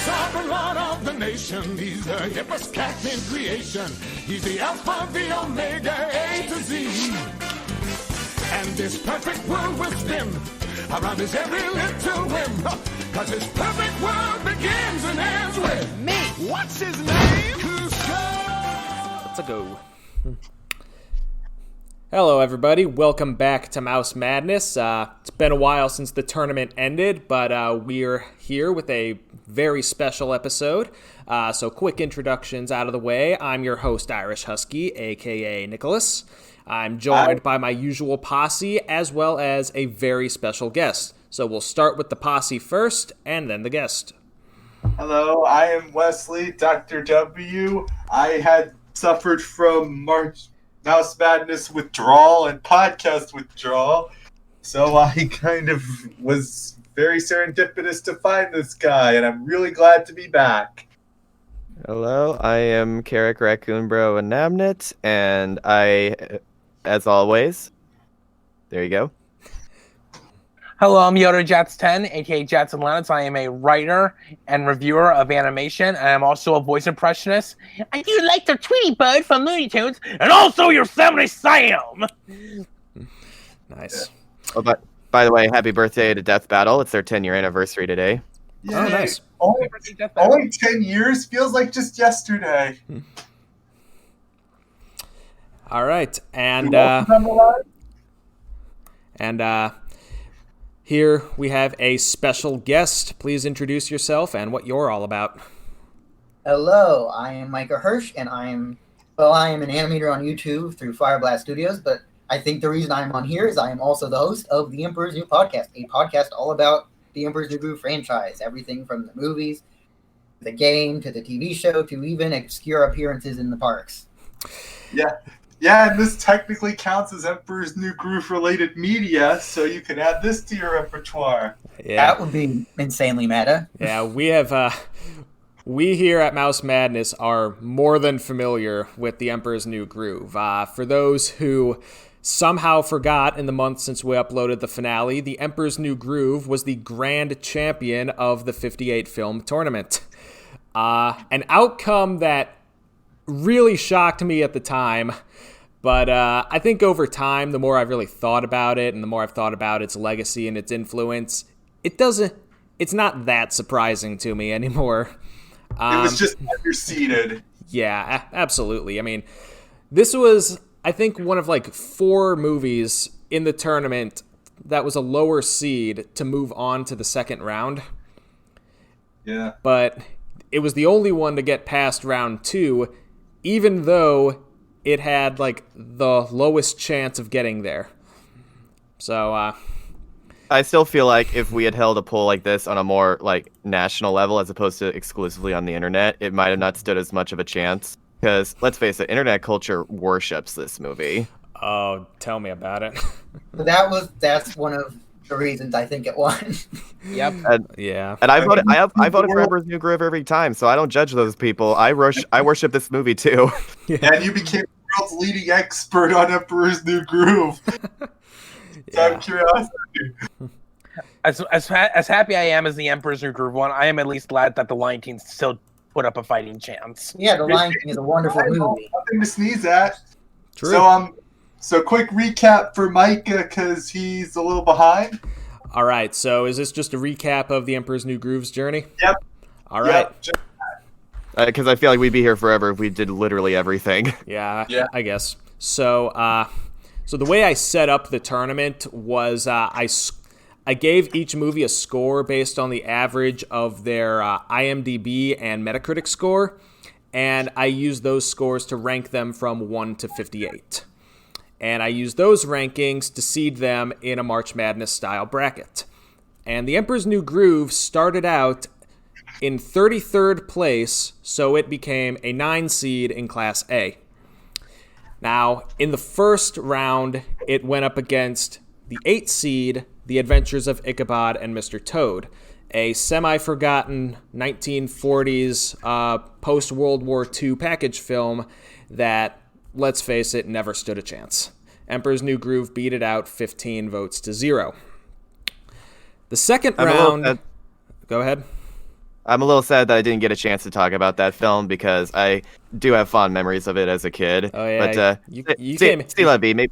sovereign of the nation. He's the hippest cat in creation. He's the Alpha, the Omega, A to Z. And this perfect world will spin around his every little whim. Cause his perfect world begins and ends with me. What's his name? Let's go. Hello, everybody. Welcome back to Mouse Madness. It's been a while since the tournament ended, but we're here with a very special episode. So quick introductions out of the way. I'm your host, IrishHuskie, a.k.a. Nicholas. I'm joined by my usual posse, as well as a very special guest. So we'll start with the posse first, and then the guest. Hello, I am Wesley, Dr. W. I had suffered from Mouse Madness withdrawal and podcast withdrawal, so I kind of was very serendipitous to find this guy, and I'm really glad to be back. Hello, I am Carrick Raccoon Bro and Namnit, and I, as always, there you go. Hello, I'm Yoda Jats 10, aka Jats and Lennox. I am a writer and reviewer of animation, and I'm also a voice impressionist. I do like the Tweety Bird from Looney Tunes, and also Yosemite Sam! Nice. Oh, but by the way, happy birthday to Death Battle. It's their 10-year anniversary today. Yay. Oh, nice. Only 10 years? Feels like just yesterday. All right, and here we have a special guest. Please introduce yourself and what you're all about. Hello, I am Micah Hirsh, and I am an animator on YouTube through Fireblast Studios, but I think the reason I'm on here is I am also the host of The Emperor's New Podcast, a podcast all about the Emperor's New Groove franchise, everything from the movies, the game, to the TV show, to even obscure appearances in the parks. Yeah, and this technically counts as Emperor's New Groove related media, so you can add this to your repertoire. Yeah. That would be insanely meta. Yeah, we here at Mouse Madness are more than familiar with the Emperor's New Groove. For those who somehow forgot in the month since we uploaded the finale, the Emperor's New Groove was the grand champion of the 58 film tournament. An outcome that really shocked me at the time, but I think over time, the more I've really thought about it and the more I've thought about its legacy and its influence, it's not that surprising to me anymore. It was just underseeded. Yeah, absolutely. I mean, this was, I think, one of like 4 movies in the tournament that was a lower seed to move on to the second round. Yeah. But it was the only one to get past round 2, even though it had like the lowest chance of getting there. So, I still feel like if we had held a poll like this on a more like national level as opposed to exclusively on the internet, it might have not stood as much of a chance. Because let's face it, internet culture worships this movie. oh, tell me about it. That's one of the reasons I think it won. Yep. Yeah. And I voted for Emperor's New Groove every time, so I don't judge those people. I worship this movie too. And you became the world's leading expert on Emperor's New Groove. So I'm curious. As happy I am as the Emperor's New Groove one, I am at least glad that the Lion King still put up a fighting chance. Yeah, The Lion King is a wonderful movie. Nothing to sneeze at. True. So quick recap for Micah, because he's a little behind. All right, so is this just a recap of the Emperor's New Groove's journey? Yep. All right. Yep. Because I feel like we'd be here forever if we did literally everything. Yeah, I guess. So, so the way I set up the tournament was I gave each movie a score based on the average of their IMDb and Metacritic score, and I used those scores to rank them from 1 to 58. And I used those rankings to seed them in a March Madness style bracket. And The Emperor's New Groove started out in 33rd place, so it became a 9 seed in Class A. Now, in the first round, it went up against the 8 seed, The Adventures of Ichabod and Mr. Toad, a semi-forgotten 1940s post-World War II package film that, let's face it, never stood a chance. Emperor's New Groove beat it out 15 votes to 0. The second round... Go ahead. I'm a little sad that I didn't get a chance to talk about that film because I do have fond memories of it as a kid. Oh yeah, but you came. maybe.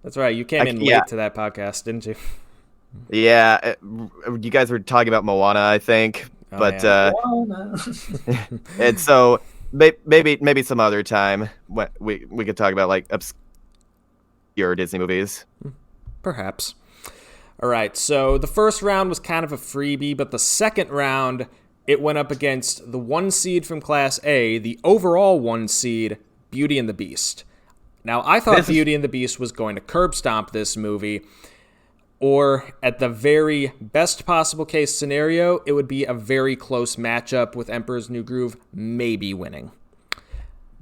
That's right. You came in late to that podcast, didn't you? Yeah, you guys were talking about Moana, I think, but and so maybe some other time we could talk about like obscure Disney movies. Perhaps. All right. So the first round was kind of a freebie, but the second round it went up against the 1 seed from Class A, the overall 1 seed, Beauty and the Beast. Now I thought Beauty and the Beast was going to curb stomp this movie. Or, at the very best possible case scenario, it would be a very close matchup with Emperor's New Groove maybe winning.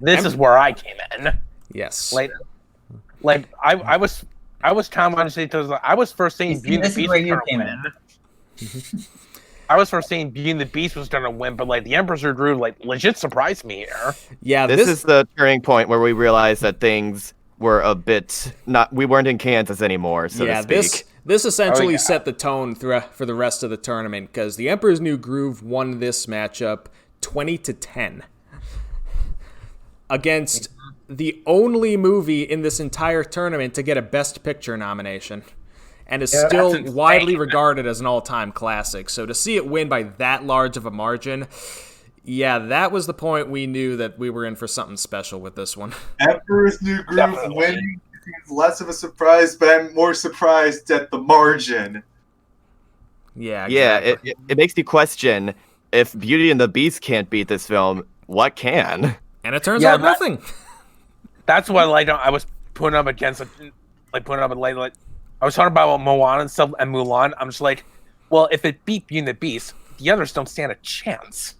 This is where I came in. Yes. Like I was Tom honestly. I was first saying Beauty and the Beast was going to win. I was first saying Beauty and the Beast was going to win, but like the Emperor's New Groove like legit surprised me here. Yeah, this is the turning point where we realized that things were a bit we weren't in Kansas anymore, so to speak. This essentially set the tone for the rest of the tournament because the Emperor's New Groove won this matchup 20-10 against the only movie in this entire tournament to get a Best Picture nomination and is still widely regarded as an all-time classic. So to see it win by that large of a margin, yeah, that was the point we knew that we were in for something special with this one. Emperor's New Groove winning is less of a surprise, but I'm more surprised at the margin. Yeah, exactly. Yeah. It makes you question if Beauty and the Beast can't beat this film, what can? And it turns out nothing. That's why I was putting up against I was talking about Moana and stuff and Mulan. I'm just like, well, if it beat Beauty and the Beast, the others don't stand a chance.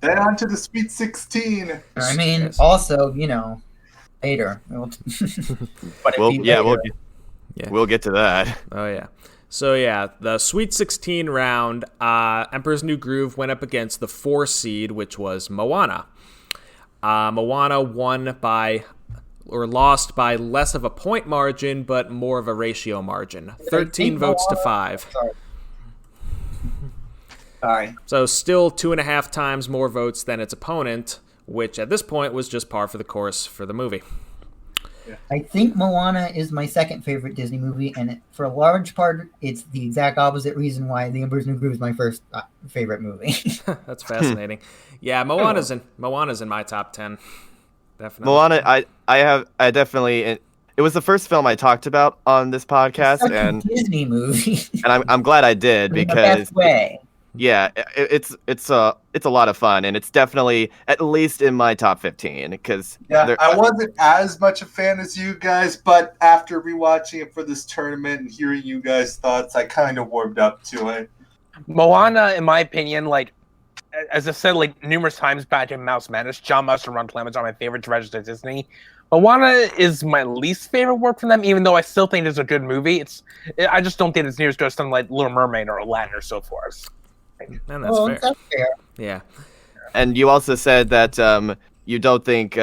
Then on to the Sweet 16. I mean, also, Hater. We'll get to that. Oh, yeah. So, yeah, the Sweet 16 round, Emperor's New Groove went up against the 4 seed, which was Moana. Moana lost by less of a point margin, but more of a ratio margin. 13 votes to 5. Sorry. So still 2.5 times more votes than its opponent, which at this point was just par for the course for the movie. I think Moana is my second favorite Disney movie, and for a large part, it's the exact opposite reason why The Emperor's New Groove is my first favorite movie. That's fascinating. Yeah, Moana's in my top 10. Definitely. Moana, I definitely. It was the first film I talked about on this podcast, It's such and a Disney movie. and I'm glad I did In the because best way. yeah, it's a lot of fun, and it's definitely at least in my top 15 because I wasn't as much a fan as you guys, but after rewatching it for this tournament and hearing you guys' thoughts, I kind of warmed up to it. Moana, in my opinion, like as I said like numerous times back in Mouse Madness, John Musk and Ron Clements are my favorite directors at Disney. Moana is my least favorite work from them, even though I still think it's a good movie. I just don't think it's near as good as something like Little Mermaid or Aladdin or so forth. And that's fair. Yeah. And you also said that you don't think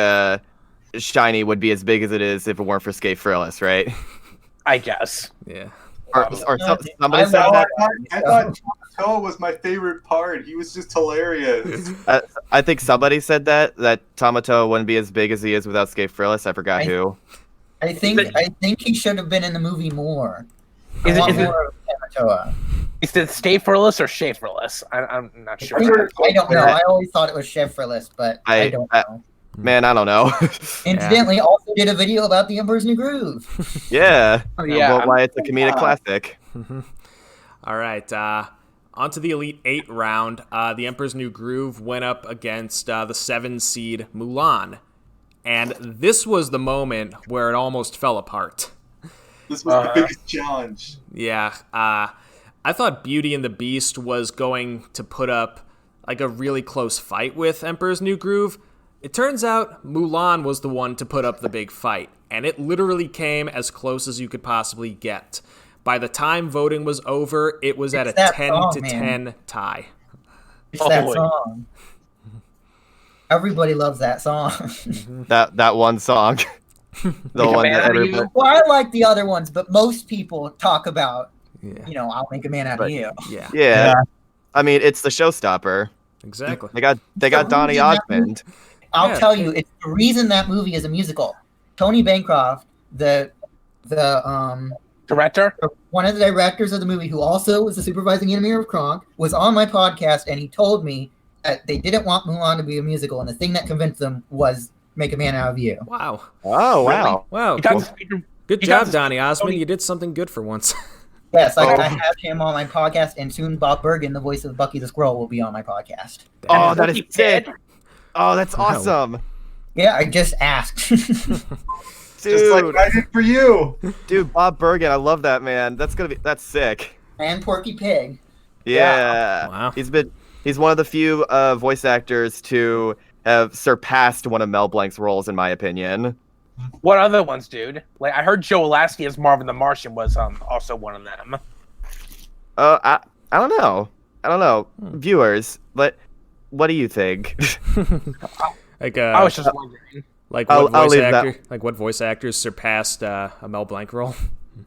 Shiny would be as big as it is if it weren't for Skate Frillis, right? I guess. Yeah. Somebody said that. I thought Toa was my favorite part. He was just hilarious. I think somebody said that Tamatoa wouldn't be as big as he is without Skate Frillis. I forgot who. I think he should have been in the movie more. Is it more of Tamatoa. Is it Stay-Frillis or Shea-Frillis? I'm not sure. I don't know. I always thought it was Chef-Frillis, but I don't know. Man, I don't know. Incidentally, also did a video about The Emperor's New Groove. Yeah. Yeah. Why it's a comedic classic. All right. On to the Elite 8 round. The Emperor's New Groove went up against the 7 seed Mulan. And this was the moment where it almost fell apart. This was the biggest challenge. Yeah. I thought Beauty and the Beast was going to put up like a really close fight with Emperor's New Groove. It turns out Mulan was the one to put up the big fight, and it literally came as close as you could possibly get. By the time voting was over, it was at a 10-10 tie. It's that song. Everybody loves that song. That one song. The one that everybody... Well, I like the other ones, but most people talk about, I'll make a man out of you. Yeah. Yeah. I mean, it's the showstopper. Exactly. They got Donny Osmond. I'll tell you, it's the reason that movie is a musical. Tony Bancroft, the Director? one of the directors of the movie, who also was the supervising engineer of Kronk, was on my podcast, and he told me that they didn't want Mulan to be a musical, and the thing that convinced them was Make a Man Out of You. Wow. Oh, wow. Wow. Good job, Donny Osmond. You did something good for once. Yes, I have him on my podcast, and soon Bob Bergen, the voice of Bucky the Squirrel, will be on my podcast. Oh, that is sick. Oh, that's awesome. Yeah, I just asked. Dude, Just like I did for you. Dude, Bob Bergen, I love that, man. That's sick. And Porky Pig. Yeah. Wow. He's one of the few voice actors to have surpassed one of Mel Blanc's roles, in my opinion. What other ones, dude? Like, I heard Joe Lasky as Marvin the Martian was also one of them. I don't know. Viewers, but what do you think? Like I was just wondering. like I'll what voice leave actor? that. Like what voice actors surpassed a Mel Blanc role?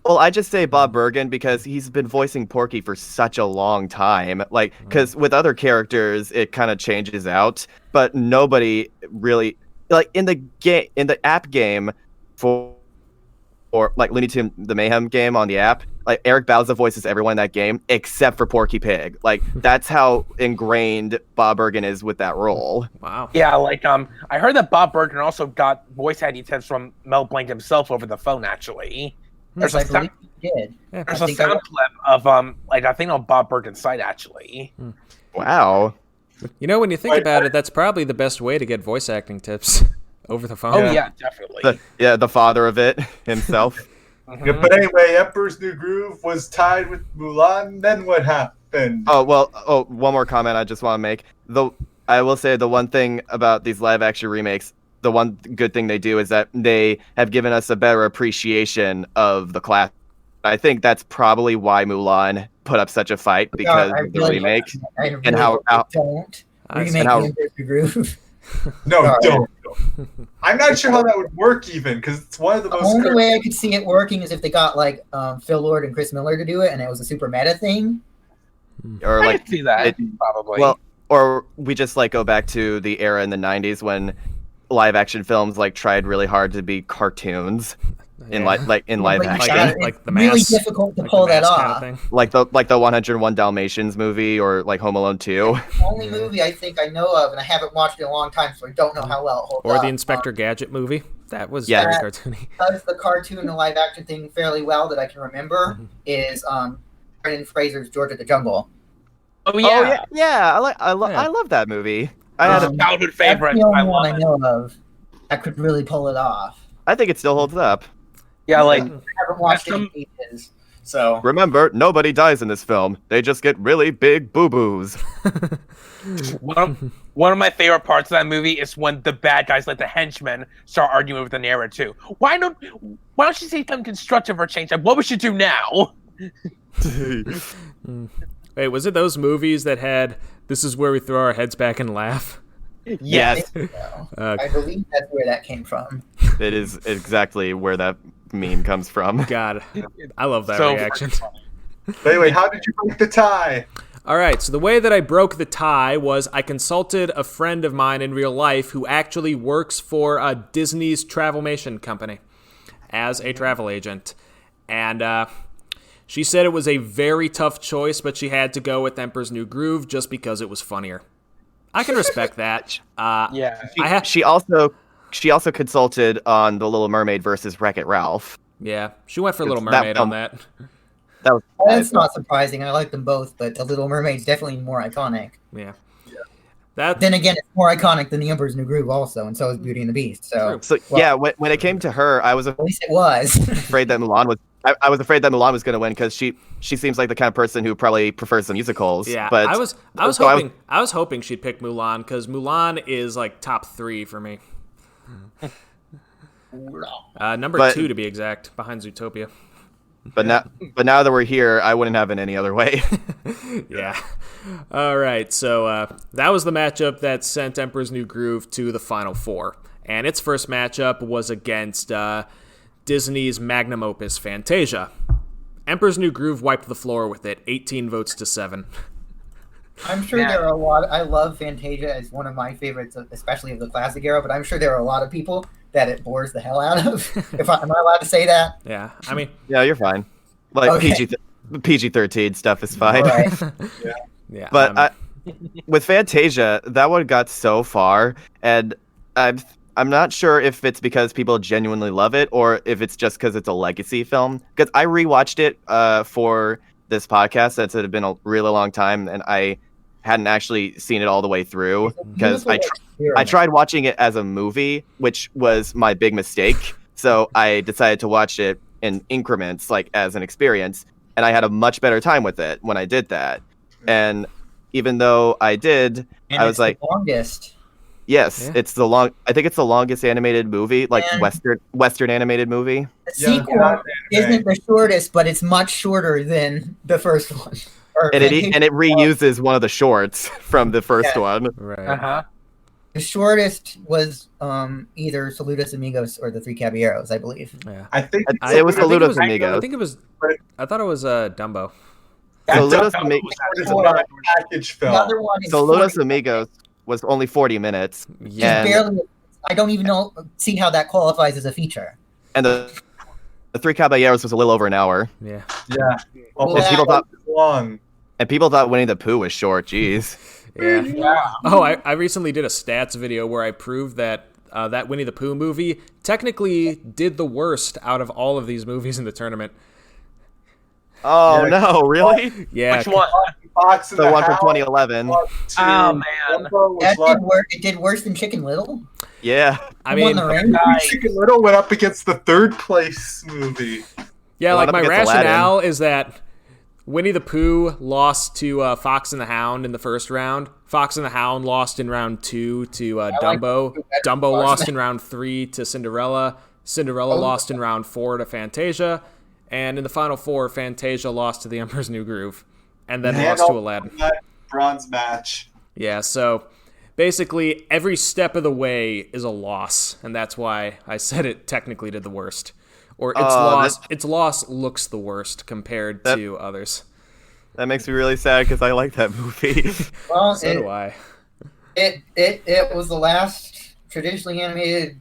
Well, I just say Bob Bergen because he's been voicing Porky for such a long time. Like, because with other characters, it kind of changes out, but nobody really like in the app game for like Looney Tunes the Mayhem game on the app. Like Eric Bauza voices everyone in that game except for Porky Pig. Like that's how ingrained Bob Bergen is with that role. Wow. Yeah, like I heard that Bob Bergen also got voice ID tips from Mel Blanc himself over the phone. Actually, there's Yes, I believe he did. there's I a think sound clip of I think on Bob Bergen's site actually. Wow. You know, when you think about it, that's probably the best way to get voice acting tips over the phone. Oh yeah, definitely. The father of it himself. Yeah, but anyway, Emperor's New Groove was tied with Mulan. Then what happened? One more comment I just want to make. I will say the one thing about these live action remakes, the one good thing they do is that they have given us a better appreciation of the class. I think that's probably why Mulan put up such a fight because of the remake and how don't remake and how- Emperor's New Groove. No, Sorry. don't. I'm not sure how that would work even, because it's one of the The most. only way I could see it working is if they got like Phil Lord and Chris Miller to do it, and it was a super meta thing. or I like can see that probably. well, or we just like go back to the era in the 90s when live action films like tried really hard to be cartoons in Yeah. live But you action. gotta- like the it's really Mask- difficult to Like pull the that Mask kind of off. thing. like the 101 Dalmatians movie or like Home Alone 2. The only movie I think I know of, and I haven't watched it in a long time, so I don't know how well it holds Or up. the Inspector Gadget movie. That was Yeah. very cartoony. Does the cartoon and live action thing fairly well that I can remember Mm-hmm. is Brendan Fraser's George of the Jungle. oh yeah, Yeah. I love that movie. I childhood That's favorite. the only I one love I it. know of that could really pull it off. think it still holds up. Yeah, like I haven't watched it in ages, so Remember, nobody dies in this film. They just get really big boo-boos. one of my favorite parts of that movie is when the bad guys, like the henchmen, start arguing with the narrator too. Why don't you say something constructive or change? Like, what we should do now? Wait, was it those movies that had "This is where we throw our heads back and laugh"? Yes, I believe that's where that came from. it is exactly where that meme comes from. God, I love that So reaction. But anyway, how did you break the tie? All right, so the way that I broke the tie was I consulted a friend of mine in real life who actually works for Disney's Travelmation company as a travel agent. And she said it was a very tough choice, but she had to go with Emperor's New Groove just because it was funnier. I can respect that. Yeah. She also consulted on The Little Mermaid versus Wreck-It Ralph. Yeah, she went for Little That Mermaid on film- that. That was That's not surprising. I like them both, but The Little Mermaid's definitely more iconic. Yeah. That Then again, it's more iconic than The Emperor's New Groove also, and so is Beauty and the Beast. So, so. Well- Yeah, when it came to her, I was at least it was. afraid that Mulan was. I was afraid that Mulan was going to win because she seems like the kind of person who probably prefers the musicals. Yeah, but I was hoping she'd pick Mulan because Mulan is like top 3 for me. Number But- 2 to be exact, behind Zootopia. But now that we're here, I wouldn't have it any other way. Yeah. All right, so that was the matchup that sent Emperor's New Groove to the Final Four, and its first matchup was against Disney's magnum opus Fantasia. Emperor's New Groove wiped the floor with it, 18 votes to 7. I'm sure Yeah. there are a lot. I love Fantasia as one of my favorites, especially of the classic era. But I'm sure there are a lot of people that it bores the hell out of. Am I allowed to say that? Yeah, I mean, Yeah, you're fine. Like Okay. PG-13 stuff is fine. All right. yeah. But with Fantasia, that one got so far, and I'm not sure if it's because people genuinely love it or if it's just because it's a legacy film. Because I rewatched it for this podcast since it had been a really long time, and I hadn't actually seen it all the way through because I tried watching it as a movie, which was my big mistake. So I decided to watch it in increments, like as an experience, and I had a much better time with it when I did that. And even though I did, And I it's was like, the longest. yes, Yeah. I think it's the longest animated movie, like And- Western animated movie. The sequel isn't the shortest, but it's much shorter than the first one. And it reuses one of the shorts from the first Yeah. one. right. Uh-huh. The shortest was either Saludos Amigos or the Three Caballeros, I believe. Yeah. I think It was I think Saludos was- Amigos. I think it was. I thought it was Dumbo. Saludos Dumbo Amigos. was it's not a package film. The other one is Saludos 40. Amigos was only 40 minutes, Just Yeah. barely. I don't even see how that qualifies as a feature. and the Three Caballeros was a little over an hour. Yeah. Yeah. Well, Well, And that people thought Winnie the Pooh was short. Jeez. Yeah. Yeah. Oh, I recently did a stats video where I proved that that Winnie the Pooh movie technically did the worst out of all of these movies in the tournament. Oh Yeah. no, really? Yeah. Which one? Fox in The one from House, 2011. One, two, Oh, man. Dumbo was That like- did work. It did worse than Chicken Little. Yeah. I Who won mean, the ring? Nice. Chicken Little went up against the third place movie. yeah, One like up my against rationale is that Winnie the Pooh lost to Fox and the Hound in the first round. Fox and the Hound lost in round 2 to like Dumbo. Winnie the Pooh better Dumbo than Fox lost and in round 3 to Cinderella. Cinderella Oh. lost in round 4 to Fantasia. And in the final 4, Fantasia lost to The Emperor's New Groove. And then And lost to also Aladdin. that bronze match. Yeah, so basically every step of the way is a loss. And that's why I said it technically did the worst. Or its loss looks the worst compared to others. That makes me really sad because I like that movie. Well, So do I. it was the last traditionally animated,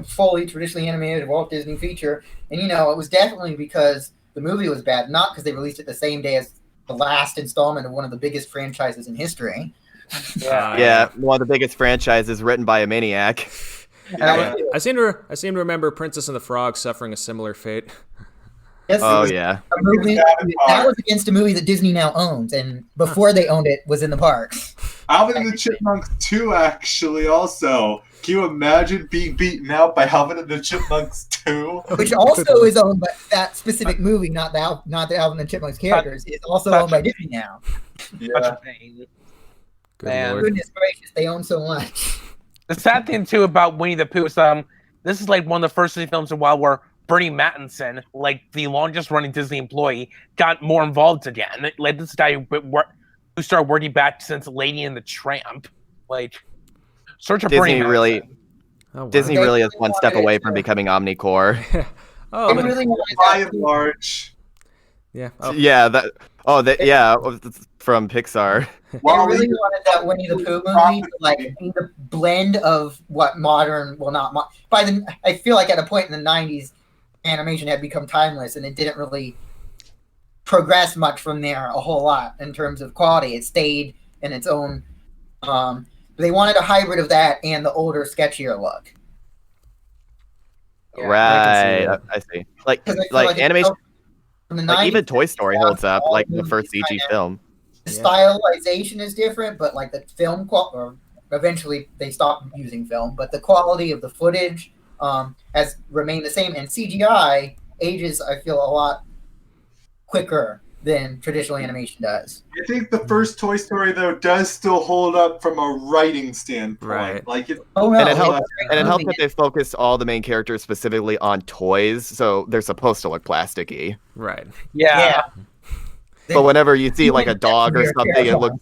fully traditionally animated Walt Disney feature, and it was definitely because the movie was bad, not because they released it the same day as the last installment of one of the biggest franchises in history. Yeah. Yeah, one of the biggest franchises written by a maniac. Yeah. I seem to remember Princess and the Frog suffering a similar fate. Yes, it Oh was yeah. a movie that was against a movie that Disney now owns, and before they owned it, was in the parks. Alvin and the Chipmunks 2, actually, also. Can you imagine being beaten out by Alvin and the Chipmunks 2? Which also is owned by that specific movie, not the Alvin and Chipmunks characters. It's also owned by Disney now. Such Yeah. a pain. Good Man. lord. Goodness gracious, they own so much. The sad thing too about Winnie the Pooh is this is like one of the first Disney films in a while where Bernie Mattinson, like the longest running Disney employee, got more involved again. Like this guy who started working back since Lady and the Tramp. Like search of Bernie Disney Mattinson. really Oh, wow. Disney really is one step away from becoming Omnicore. Oh, They look- really wanted By that and large. yeah. Oh, Yeah, from Pixar. They Well, really wanted that Winnie the Pooh movie to like be the blend of what modern, well, not I feel like at a point in the '90s, animation had become timeless, and it didn't really progress much from there a whole lot in terms of quality. It stayed in its own. They wanted a hybrid of that and the older, sketchier look. Yeah, Right. that. I see. Like 'Cause I feel like it animation felt- from the like 90s, even Toy Story holds up, like the first CG kinda- film. The Yeah. stylization is different, but like the film or eventually they stopped using film, but the quality of the footage has remained the same. And CGI ages, I feel, a lot quicker than traditional animation does. I think the first Toy Story, though, does still hold up from a writing standpoint. Right. Like it, Oh no! And it it's helps- a great And it helps movie. that they focus all the main characters specifically on toys, so they're supposed to look plasticky. right. Yeah. They- But whenever you see You like a wouldn't dog or think they're something, it terrifying.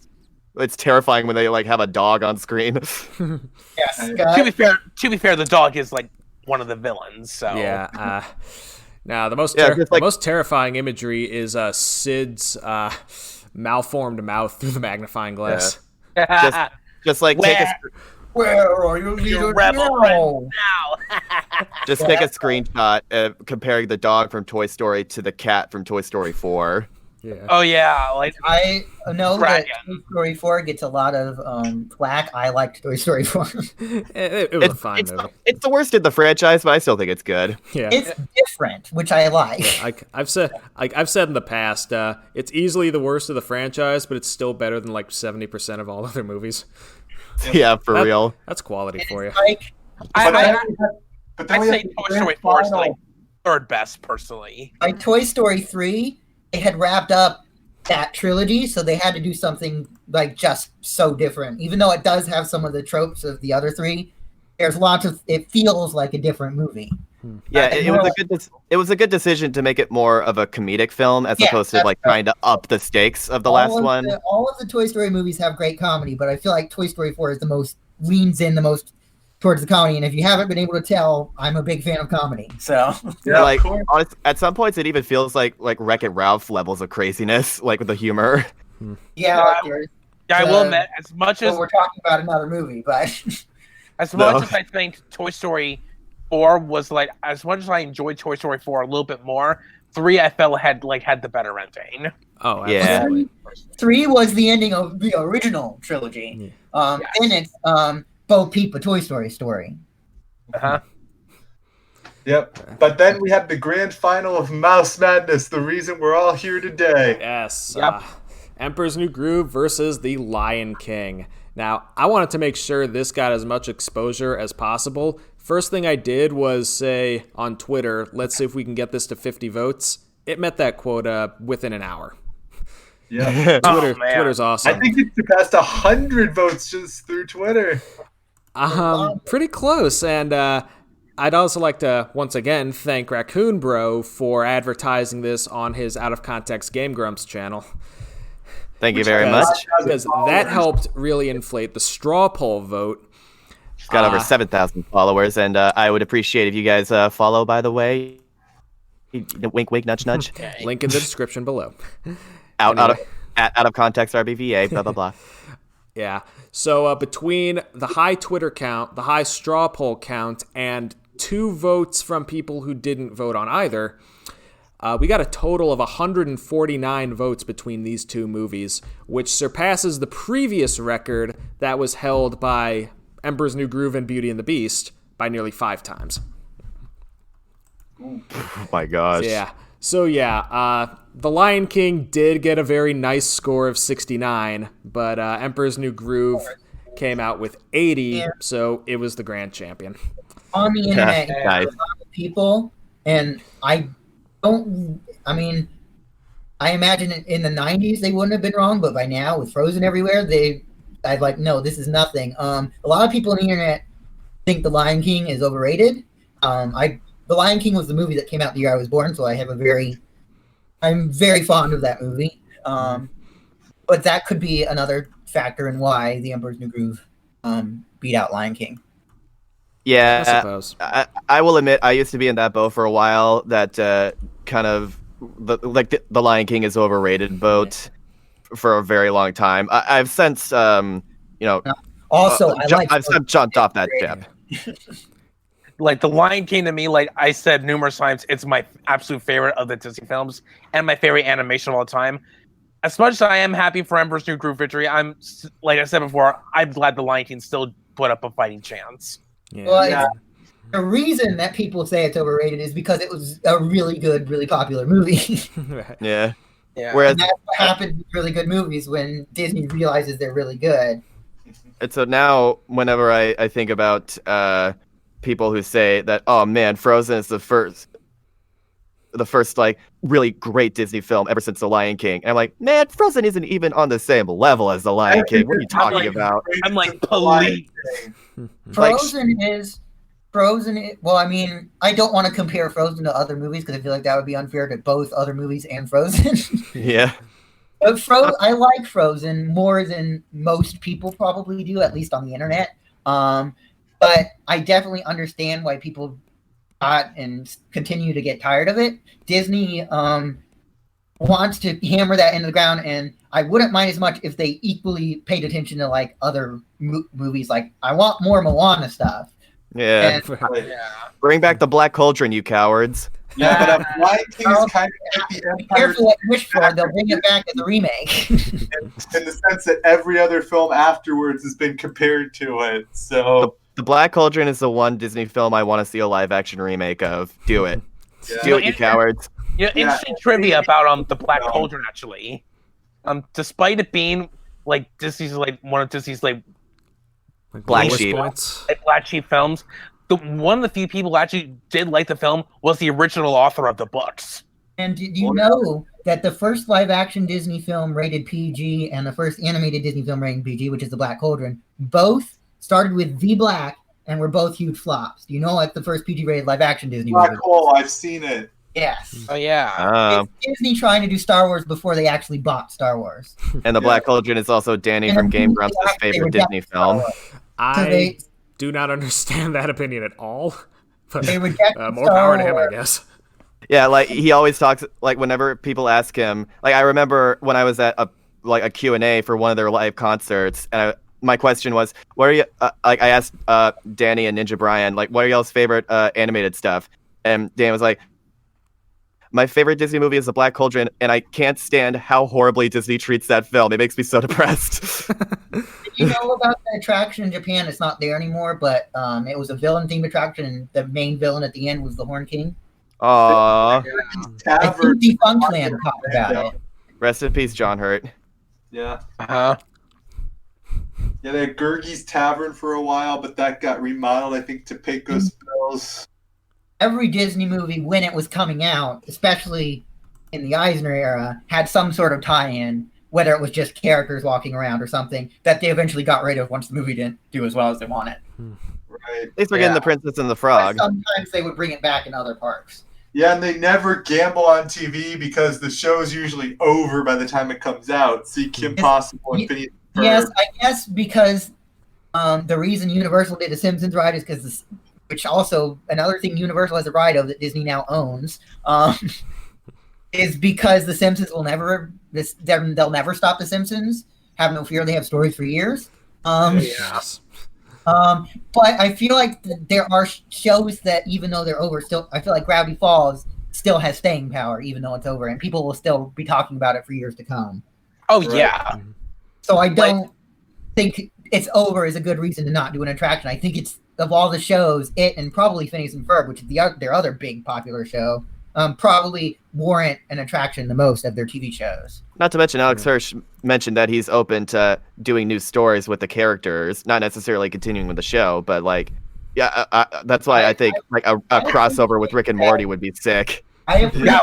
it's terrifying when they like have a dog on screen. Yes, To be fair, the dog is like one of the villains. So Yeah. Now the most Yeah, just the like- most terrifying imagery is Sid's malformed mouth through the magnifying glass. Just like Where are you, Your little rebel girl? now. just take a screenshot comparing the dog from Toy Story to the cat from Toy Story 4. Yeah. Oh yeah, like I know Dragon. that Toy Story 4 gets a lot of flack. I liked Toy Story 4. It was a fine movie. It's the worst in the franchise, but I still think it's good. Yeah. It's different, which I like. I've said in the past, it's easily the worst of the franchise, but it's still better than like 70% of all other movies. Yeah, for That- real. That's quality for you. Like, I'd we say have the Toy grand Story 4 is final. like third best personally. by Toy Story 3, they had wrapped up that trilogy, so they had to do something like just so different. Even though it does have some of the tropes of the other three, there's lots of. It feels like a different movie. Yeah, it was a good decision to make it more of a comedic film as Yeah, opposed to that's like trying to up the stakes of the last one. All of the Toy Story movies have great comedy, but I feel like Toy Story 4 is the most leans in the most towards the comedy. And if you haven't been able to tell, I'm a big fan of comedy. So Yeah, like of course. at some points, it even feels like Wreck-It Ralph levels of craziness, like with the humor. yeah, No, like there's, Yeah, I will admit, as much as well, we're talking about another movie, but as No. much as I think Toy Story 4 was like, as much as I enjoyed Toy Story 4 a little bit more, 3 I felt had the better ending. Oh, Yeah. absolutely. 3 was the ending of the original trilogy. Yes. And it's Bo Peep, a Toy Story story. Uh-huh. Yep. But then we had the grand final of Mouse Madness, the reason we're all here today. Yes. Yep. Emperor's New Groove versus The Lion King. Now, I wanted to make sure this got as much exposure as possible. First thing I did was say on Twitter, let's see if we can get this to 50 votes. It met that quota within an hour. Yeah. Oh, man. Twitter's awesome. I think it surpassed 100 votes just through Twitter. Pretty close. And I'd also like to, once again, thank Raccoon Bro for advertising this on his Out of Context Game Grumps channel. Thank you very Because- much. Because that helped really inflate the straw poll vote. She's got over 7,000 followers, and I would appreciate if you guys follow, by the way. Wink, wink, nudge, nudge. Link in the description below. Out of context RBVA, blah, blah, blah. Yeah. So between the high Twitter count, the high straw poll count, and 2 votes from people who didn't vote on either, we got a total of 149 votes between these two movies, which surpasses the previous record that was held by Emperor's New Groove and Beauty and the Beast by nearly 5 times. Oh my gosh. So The Lion King did get a very nice score of 69, but Emperor's New Groove came out with 80, so it was the grand champion. On the internet, Nice. a lot of people, and I imagine in the 90s they wouldn't have been wrong, but by now with Frozen everywhere, I'd like, no, this is nothing. A lot of people on the internet think The Lion King is overrated. The Lion King was the movie that came out the year I was born, so I'm very fond of that movie. But that could be another factor in why The Emperor's New Groove beat out Lion King. Yeah, I suppose. I will admit I used to be in that boat for a while. That kind of the Lion King is overrated boat for a very long time. I've since Also, I've jumped off that ship. Like The Lion King to me, like I said numerous times, it's my absolute favorite of the Disney films and my favorite animation of all time. As much as I am happy for Emperor's New Groove victory, I'm like I said before, I'm glad The Lion King still put up a fighting chance. Yeah. Well, the reason that people say it's overrated is because it was a really good, really popular movie. Yeah. Yeah. Whereas And that's what happens with really good movies when Disney realizes they're really good. and so now whenever I think about people who say that, oh man, Frozen is the first like really great Disney film ever since The Lion King. And I'm like, man, Frozen isn't even on the same level as The Lion King. What are you talking about? I'm like, please. Well, I mean, I don't want to compare Frozen to other movies because I feel like that would be unfair to both other movies and Frozen. Yeah. But I like Frozen more than most people probably do, at least on the internet. But I definitely understand why people got and continue to get tired of it. Disney wants to hammer that into the ground, and I wouldn't mind as much if they equally paid attention to like other movies. Like, I want more Moana stuff. Yeah. And, Bring back the Black Cauldron, you cowards. Yeah, but Lion King is kind of like the be Empire careful what you wish for; they'll bring it back as a remake. in the sense that every other film afterwards has been compared to it. So The Black Cauldron is the one Disney film I want to see a live-action remake of. Do it. Do it, you cowards. Interesting trivia about the Black Cauldron, actually. Despite it being like Disney's like one of Disney's like Black Sheep. Black Sheep films, one of the few people who actually did like the film was the original author of the books. And did you know that the first live-action Disney film rated PG and the first animated Disney film rated PG, which is The Black Cauldron, both started with V Black and were both huge flops? Do you know what the first PG-rated live-action Disney movie? Black Hole, I've seen it. Yes. Oh yeah. It's Disney trying to do Star Wars before they actually bought Star Wars. And the Black Cauldron is also Danny from Game Grumps' favorite Disney film. I do not understand that opinion at all. But They reject more Star power to him, I Wars. guess. Yeah, like he always talks like whenever people ask him. Like I remember when I was at a Q&A for one of their live concerts, and my question was, "What are you?" Like I asked Danny and Ninja Brian, like, "What are y'all's favorite animated stuff?" And Dan was like, "My favorite Disney movie is The Black Cauldron, and I can't stand how horribly Disney treats that film. It makes me so depressed." Did you know about the attraction in Japan? It's not there anymore, but it was a villain-themed attraction, and the main villain at the end was the Horn King. Aww. I think Defunctland talked about it. Rest in peace, John Hurt. Yeah. Uh-huh. Yeah, they had Gurgi's Tavern for a while, but that got remodeled, I think, to Pecos Bills. Every Disney movie, when it was coming out, especially in the Eisner era, had some sort of tie-in, whether it was just characters walking around or something, that they eventually got rid of once the movie didn't do as well as they wanted. Right. At least we're getting The Princess and the But Frog. sometimes they would bring it back in other parks. Yeah, and they never gamble on TV because the show's usually over by the time it comes out. See Kim Possible and Phineas and Ferb. Yes, I guess because the reason Universal did a Simpsons ride is because, which also another thing Universal has a ride of that Disney now owns, is because the Simpsons will never they'll never stop the Simpsons. Have no fear, they have stories for years. Yes. But I feel like there are shows that even though they're over, still I feel like Gravity Falls still has staying power even though it's over, and people will still be talking about it for years to come. Oh yeah. So I don't think it's over is a good reason to not do an attraction. I think it's, of all the shows, it and probably Phineas and Ferb, which is their other big popular show, probably warrant an attraction the most of their TV shows. Not to mention, Alex Hirsch mentioned that he's open to doing new stories with the characters, not necessarily continuing with the show, but like, yeah, that's why I think like a crossover with Rick and Morty would be sick. I agree. Yeah.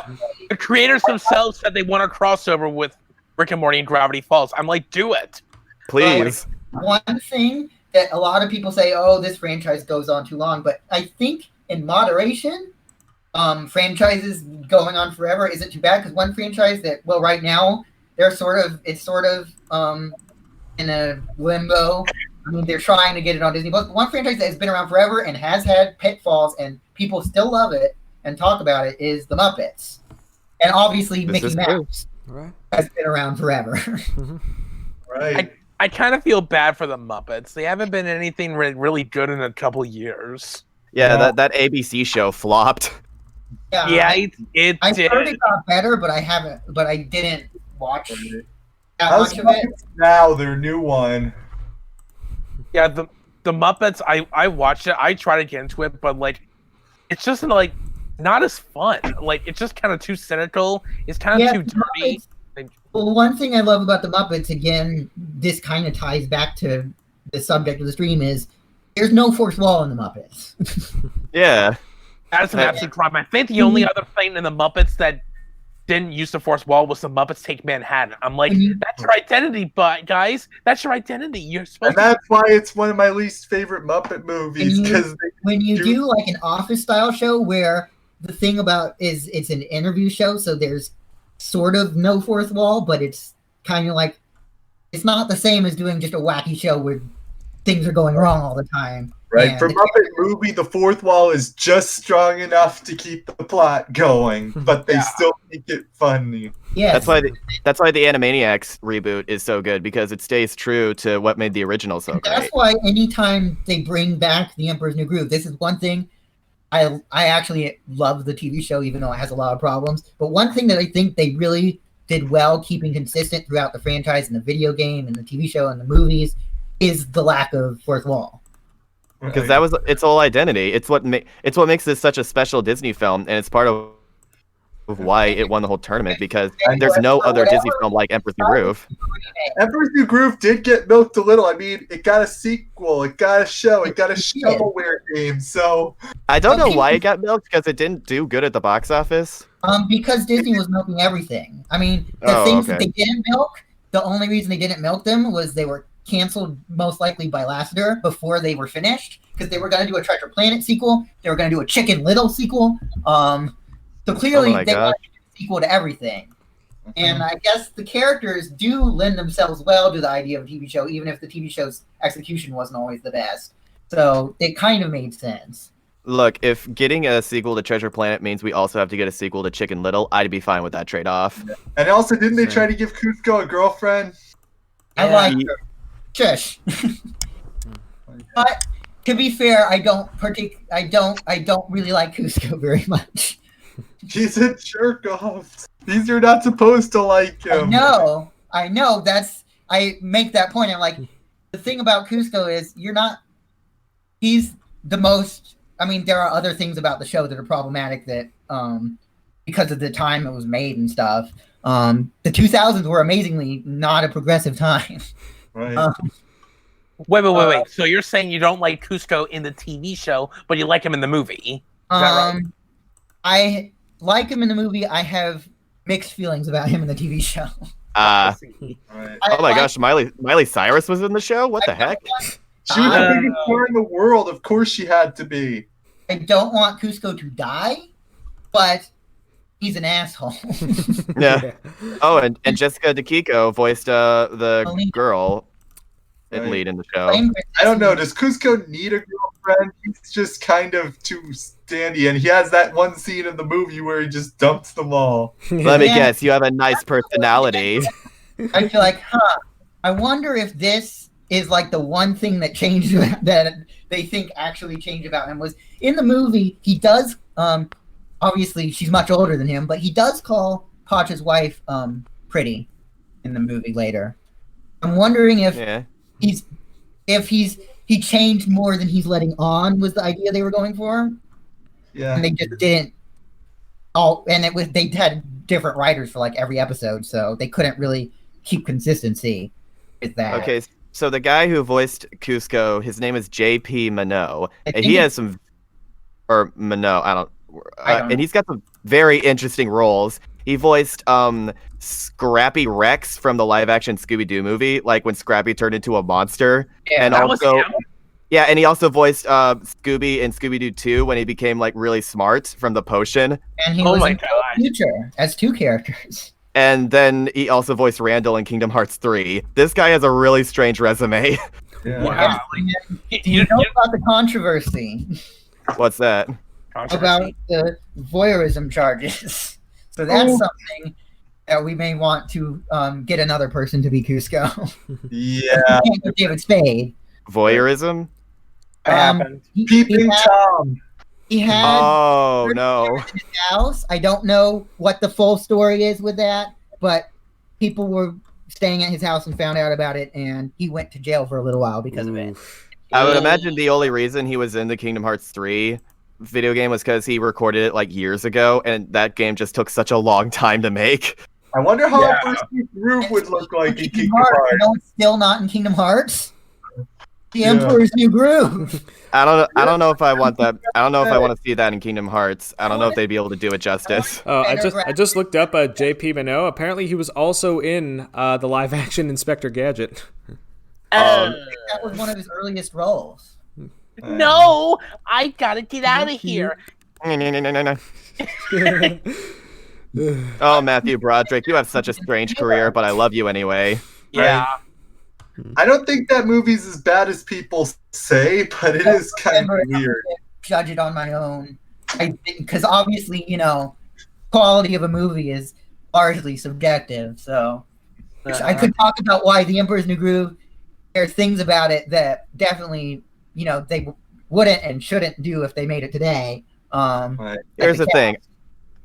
The creators themselves said they want a crossover with Rick and Morty and Gravity Falls. I'm like, do it. Please. One thing that a lot of people say, oh, this franchise goes on too long, but I think in moderation, franchises going on forever isn't too bad, because one franchise that, well, right now they're sort of in a limbo. I mean, they're trying to get it on Disney Plus. One franchise that has been around forever and has had pitfalls and people still love it and talk about it is the Muppets, and obviously Mickey Mouse has been around forever. Right. I kind of feel bad for the Muppets. They haven't been anything really good in a couple years. Yeah, that ABC show flopped. Yeah, it I did. heard it got better, but I didn't watch that much of it. Now their new one. Yeah, the Muppets. I watched it. I tried to get into it, but like, it's just like not as fun. Like, it's just kind of too cynical. It's kind of too dirty. Well, one thing I love about the Muppets, again, this kind of ties back to the subject of the stream, is there's no fourth wall in the Muppets. Yeah. That's an absolute crime. I think the only other thing in the Muppets that didn't use the fourth wall was the Muppets Take Manhattan. I'm like, that's your identity, but guys, that's your identity. You're supposed And that's why it's one of my least favorite Muppet movies, because when you do like an office style show where the thing about is it's an interview show, so there's sort of no fourth wall, but it's kind of like, it's not the same as doing just a wacky show where things are going wrong all the time. Right. And For Muppet Movie, the fourth wall is just strong enough to keep the plot going, but they still make it funny. yeah, That's why the Animaniacs reboot is so good, because it stays true to what made the original so that's great. why anytime they bring back The Emperor's New Groove, this is one thing I actually love the TV show, even though it has a lot of problems. But one thing that I think they really did well, keeping consistent throughout the franchise and the video game and the TV show and the movies, is the lack of fourth wall. Because that was its whole identity. It's what makes this such a special Disney film, and it's part of why it won the whole tournament, because there's no other Disney film like Emperor's New Groove. Emperor's New Groove did get milked a little. I mean, it got a sequel, it got a show, it got a shovelware game. So I don't know why it got milked, because it didn't do good at the box office. Because Disney was milking everything. I mean, the things that they didn't milk, the only reason they didn't milk them was they were canceled most likely by Lasseter before they were finished, because they were going to do a Treasure Planet sequel, they were going to do a Chicken Little sequel, so clearly they wanted to do a sequel to everything. And I guess the characters do lend themselves well to the idea of a TV show, even if the TV show's execution wasn't always the best. So it kind of made sense. Look, if getting a sequel to Treasure Planet means we also have to get a sequel to Chicken Little, I'd be fine with that trade-off. And also, didn't they try to give Kuzco a girlfriend? I like her. Shush. But to be fair, I don't really like Kuzco very much. He's a jerk off. These are not supposed to like him. I know. I make that point. I'm like, the thing about Kuzco is he's the most. I mean, there are other things about the show that are problematic that, because of the time it was made and stuff. The 2000s were amazingly not a progressive time. Right. Wait. So you're saying you don't like Kuzco in the TV show, but you like him in the movie? Is that right? I like him in the movie. I have mixed feelings about him in the TV show. Right. Oh my gosh, Miley Cyrus was in the show? What the heck? She was the biggest star in the world. Of course she had to be. I don't want Kuzco to die, but he's an asshole. Yeah. Oh, and Jessica DeKiko voiced the girl lead in the show. I don't know. Does Kuzco need a girlfriend? He's just kind of too standy, and he has that one scene in the movie where he just dumps them all. Let me guess, you have a nice personality. I feel like, I wonder if this is like the one thing that changed, that they think actually changed about him. Was in the movie, he does, obviously she's much older than him, but he does call Pacha's wife pretty in the movie later. I'm wondering if he changed more than he's letting on, was the idea they were going for. Yeah. And they just didn't. They had different writers for like every episode, so they couldn't really keep consistency with that. Okay, so the guy who voiced Kuzco, his name is J.P. Minot, and he has some, or Minot, I don't know. And he's got some very interesting roles. He voiced Scrappy Rex from the live-action Scooby-Doo movie, like when Scrappy turned into a monster. Yeah, and that also, was him. yeah, and he also voiced Scooby in Scooby-Doo 2 when he became like really smart from the potion. And he was in the future as two characters. And then he also voiced Randall in Kingdom Hearts 3. This guy has a really strange resume. Yeah. Wow. You know about the controversy What's that? about the voyeurism charges. So that's something that we may want to get another person to be Kuzco. Yeah. David Spade. Voyeurism? Peeping Tom. He had Oh, no. in his house. I don't know what the full story is with that, but people were staying at his house and found out about it, and he went to jail for a little while because of it. I would imagine the only reason he was in the Kingdom Hearts 3 video game was because he recorded it like years ago, and that game just took such a long time to make. I wonder how a first group would look like in Kingdom Hearts. No, it's still not in Kingdom Hearts. The Emperor's New Groove. I don't know if I want that. I don't know if I want to see that in Kingdom Hearts. I don't know if they'd be able to do it justice. Oh, I just looked up J.P. Minot. Apparently, he was also in the live-action Inspector Gadget. That was one of his earliest roles. No, I gotta get out of here. Oh, Matthew Broderick, you have such a strange career, but I love you anyway. Yeah. I don't think that movie's as bad as people say, but it is kind of weird. Judge it on my own. Because obviously, quality of a movie is largely subjective. So I could talk about why The Emperor's New Groove. There are things about it that definitely, they wouldn't and shouldn't do if they made it today. Here's the thing.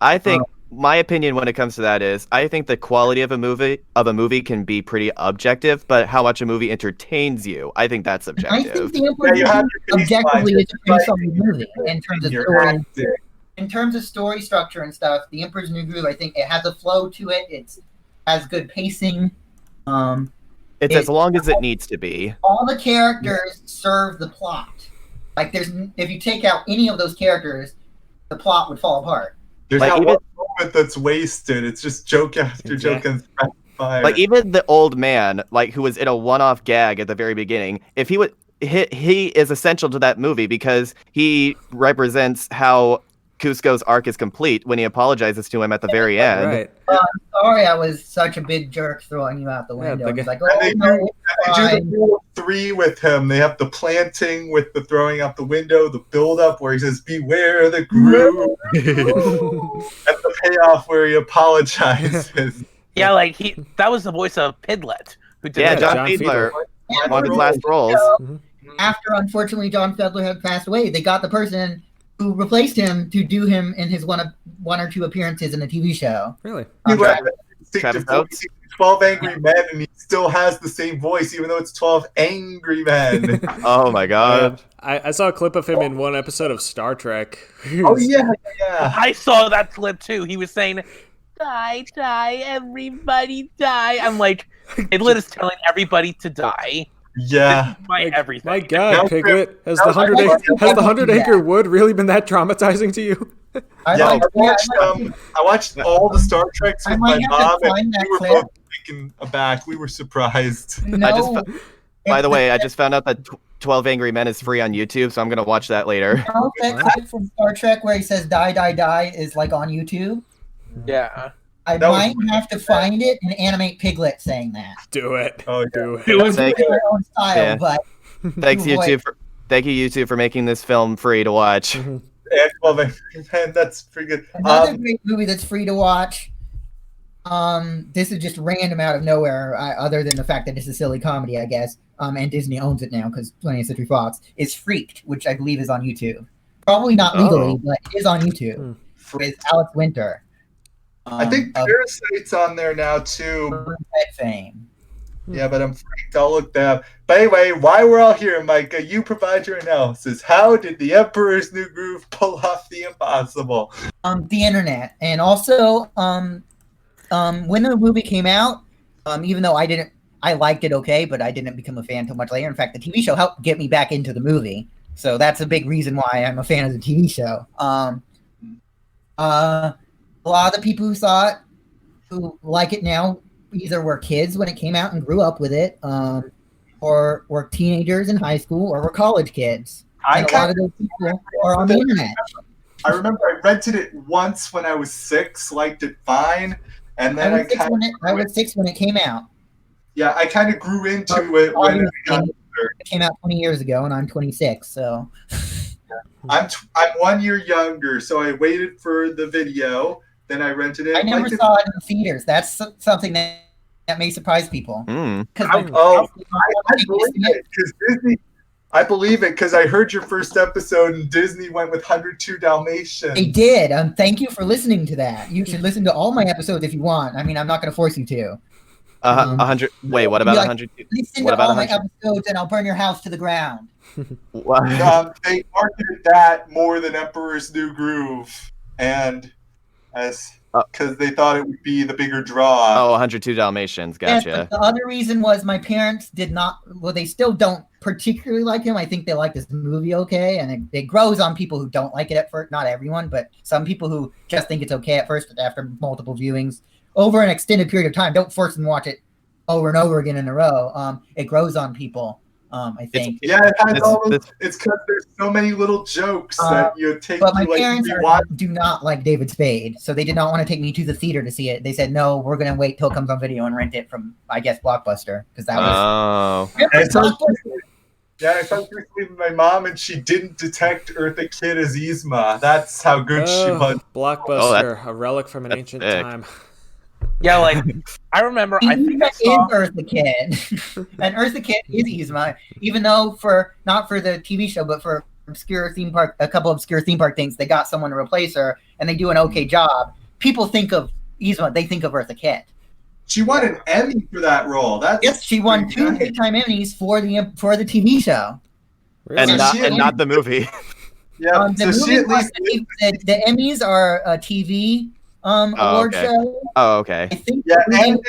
I think my opinion when it comes to that is I think the quality of a movie can be pretty objective, but how much a movie entertains you, I think that's subjective. I think The Emperor's New Groove objectively is a pretty solid movie in terms of story. In terms of story structure and stuff, The Emperor's New Groove, I think it has a flow to it. It has good pacing. It's as long as it needs to be. All the characters serve the plot. Like, if you take out any of those characters, the plot would fall apart. There's not one moment that's wasted. It's just joke after joke and fire. Like, even the old man, who was in a one-off gag at the very beginning, if he would, he is essential to that movie because he represents how Cusco's arc is complete when he apologizes to him at the very end. Right. Sorry, I was such a big jerk throwing you out the window. Yeah, Like, they do the rule of 3 with him. They have the planting with the throwing out the window, the build-up where he says, "Beware the groove," and the payoff where he apologizes. Yeah, that was the voice of Pidlet. Who did Yeah, that. John Fiedler, one of his last roles. After, unfortunately, John Fiedler had passed away, they got the person who replaced him to do him in his one or two appearances in a TV show. Really? Travis Oates? 12 Angry Men, and he still has the same voice, even though it's 12 Angry Men. Oh my god. I saw a clip of him in one episode of Star Trek. Oh, yeah. I saw that clip too. He was saying, "Die, die, everybody die." I'm like, Piglet is telling everybody to die. Yeah. Everything. My God, Piglet, has the 100 Acre Wood really been that traumatizing to you? I watched all the Star Treks with my mom, and we were both taken aback. We were surprised. No. By the way, I just found out that 12 Angry Men is free on YouTube, so I'm going to watch that later. That clip from Star Trek where he says "die, die, die" is on YouTube. Yeah. I might have to find it and animate Piglet saying that. Do it. Oh, Do it. Do it in my own style, but Thank you YouTube for making this film free to watch. And 12 Angry Men, that's pretty good. Another great movie that's free to watch. This is just random out of nowhere, other than the fact that it's a silly comedy, I guess. And Disney owns it now because 20th Century Fox is Freaked, which I believe is on YouTube. Probably not legally, but it is on YouTube. With Alex Winter. I think Parasite's on there now too. Fame. Yeah, but I'm freaked. I'll look that up. But anyway, why we're all here, Micah, you provide your analysis. How did The Emperor's New Groove pull off the impossible? The internet. And also, when the movie came out, even though I liked it okay, but I didn't become a fan until much later. In fact, the TV show helped get me back into the movie. So that's a big reason why I'm a fan of the TV show. A lot of the people who saw it, who like it now, either were kids when it came out and grew up with it, or were teenagers in high school, or were college kids. And a lot of those people are on the internet. I remember I rented it once when I was 6, liked it fine, and then I was 6 when it came out. Yeah, I kind of grew into it when it got older. It came out 20 years ago, and I'm 26, so... I'm 1 year younger, so I waited for the video. Then I rented it. I never saw it in theaters. That's something that may surprise people. Mm. I believe it because I heard your first episode and Disney went with 102 Dalmatians. They did. Thank you for listening to that. You should listen to all my episodes if you want. I mean, I'm not going to force you to. 100. Wait, what about 100? Listen to all my episodes and I'll burn your house to the ground. They marketed that more than Emperor's New Groove, and because they thought it would be the bigger draw. Oh, 102 Dalmatians, gotcha. Yes, the other reason was my parents did not. Well, they still don't particularly like him. I think they like this movie okay, and it grows on people who don't like it at first. Not everyone, but some people who just think it's okay at first, but after multiple viewings over an extended period of time, don't force them to watch it over and over again in a row. It grows on people. I think. Yeah, it has all those, this- it's because there's so many little jokes that you take But my you like parents rewatch. do not like David Spade, so they did not want to take me to the theater to see it. They said, no, we're going to wait till it comes on video and rent it from, I guess, Blockbuster. Because that was... Oh. And so, Blockbuster. yeah, I saw recently with my mom, and she didn't detect Eartha Kitt as Yzma. That's how good she was. Blockbuster, a relic from an ancient sick. time. Yeah, like I remember. I think I Yzma saw. is Eartha Kitt, and Eartha Kitt is Yzma. Even though not for the TV show, but for a couple of obscure theme park things, they got someone to replace her, and they do an okay job. People think of Yzma, they think of Eartha Kitt. She won an Emmy for that role. Yes, she won 2 daytime Emmys for the TV show. And Really? not the movie. Yeah, The so she at least. the Emmys are a TV award okay. show. Oh, okay. I think Yeah, the movie-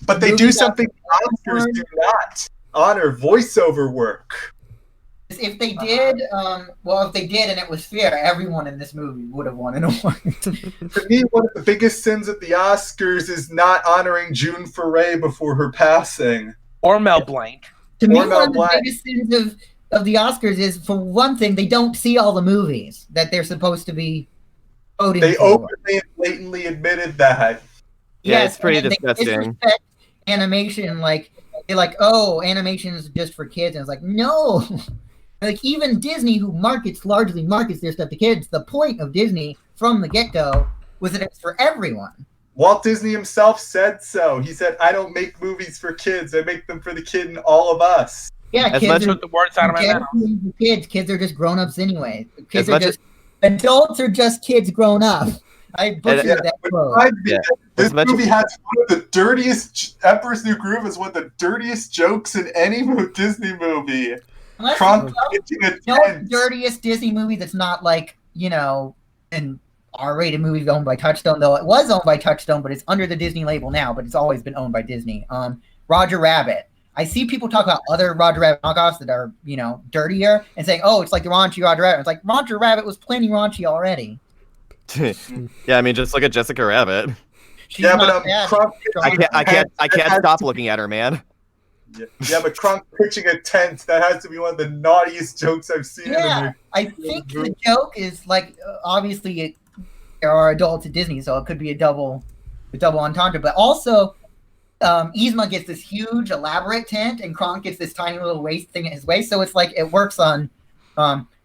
but they do something the Oscars do not honor voiceover work. if they did, if they did and it was fair, everyone in this movie would have won an award. For me, one of the biggest sins at the Oscars is not honoring June Foray before her passing. Or Mel Blanc. To me, Or Mel one of the Blanc. biggest sins of the Oscars is, for one thing, they don't see all the movies that they're supposed to be voting They for. openly and blatantly admitted that. Yeah, it's pretty and they disgusting. disrespect animation, they're like, oh, animation is just for kids, and it's like, no. Like, even Disney, who largely markets their stuff to kids, the point of Disney from the get-go was that it's for everyone. Walt Disney himself said so. He said, I don't make movies for kids. I make them for the kid in all of us. Yeah, As kids much are Took the words out of my mouth. kids are just grown-ups anyway. As much Adults are just kids grown up. I butchered that quote. Yeah. This As much movie as- has one of the dirtiest. Emperor's New Groove is one of the dirtiest jokes in any Disney movie. Unless Kronk you pitching a know the tent. dirtiest Disney movie that's not like, an R-rated movie owned by Touchstone, though it was owned by Touchstone, but it's under the Disney label now, but it's always been owned by Disney. Roger Rabbit. I see people talk about other Roger Rabbit knockoffs that are, dirtier and saying, oh, it's like the raunchy Roger Rabbit. It's like, Roger Rabbit was plenty raunchy already. Yeah, I mean, just look at Jessica Rabbit. She's Yeah, not but bad. Kronk I can't stop looking at her, man. Yeah, but Kronk pitching a tent, that has to be one of the naughtiest jokes I've seen in Yeah, the I think the joke is like, obviously there are adults at Disney, so it could be a double entendre. But also, Yzma gets this huge, elaborate tent, and Kronk gets this tiny little waist thing at his waist. So it's like it works on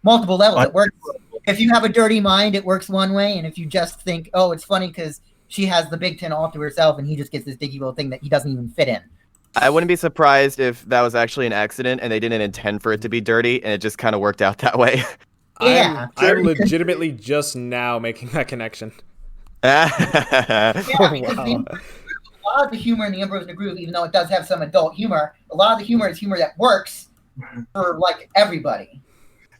multiple levels. It works if you have a dirty mind, it works one way, and if you just think, oh, it's funny because she has the big tent all to herself, and he just gets this diggy little thing that he doesn't even fit in. I wouldn't be surprised if that was actually an accident and they didn't intend for it to be dirty and it just kind of worked out that way. Yeah. I'm legitimately just now making that connection. Yeah, because Wow. a lot of the humor in the Emperor's New Groove, even though it does have some adult humor, a lot of the humor is humor that works for like everybody.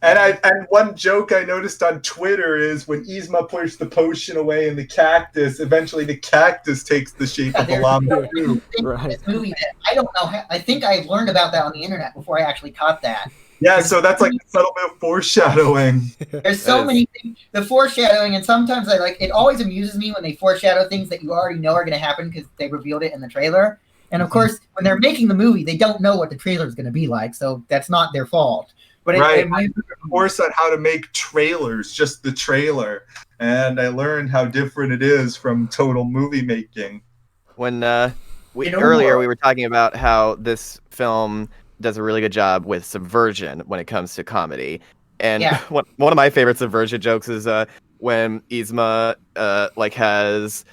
And one joke I noticed on Twitter is when Yzma pushes the potion away in the cactus, eventually the cactus takes the shape of a There's llama. so many things in Right. this movie that I don't know. I think I learned about that on the internet before I actually caught that. Yeah, so that's like a subtle bit of foreshadowing. There's so That is- many things. The foreshadowing, and sometimes it always amuses me when they foreshadow things that you already know are going to happen because they revealed it in the trailer. And of course, when they're making the movie, they don't know what the trailer is going to be like, so that's not their fault. But Right. it I took a course on how to make trailers, just the trailer, and I learned how different it is from total movie making. When we You know earlier what? we were talking about how this film does a really good job with subversion when it comes to comedy. And Yeah. one of my favorite subversion jokes is when Yzma has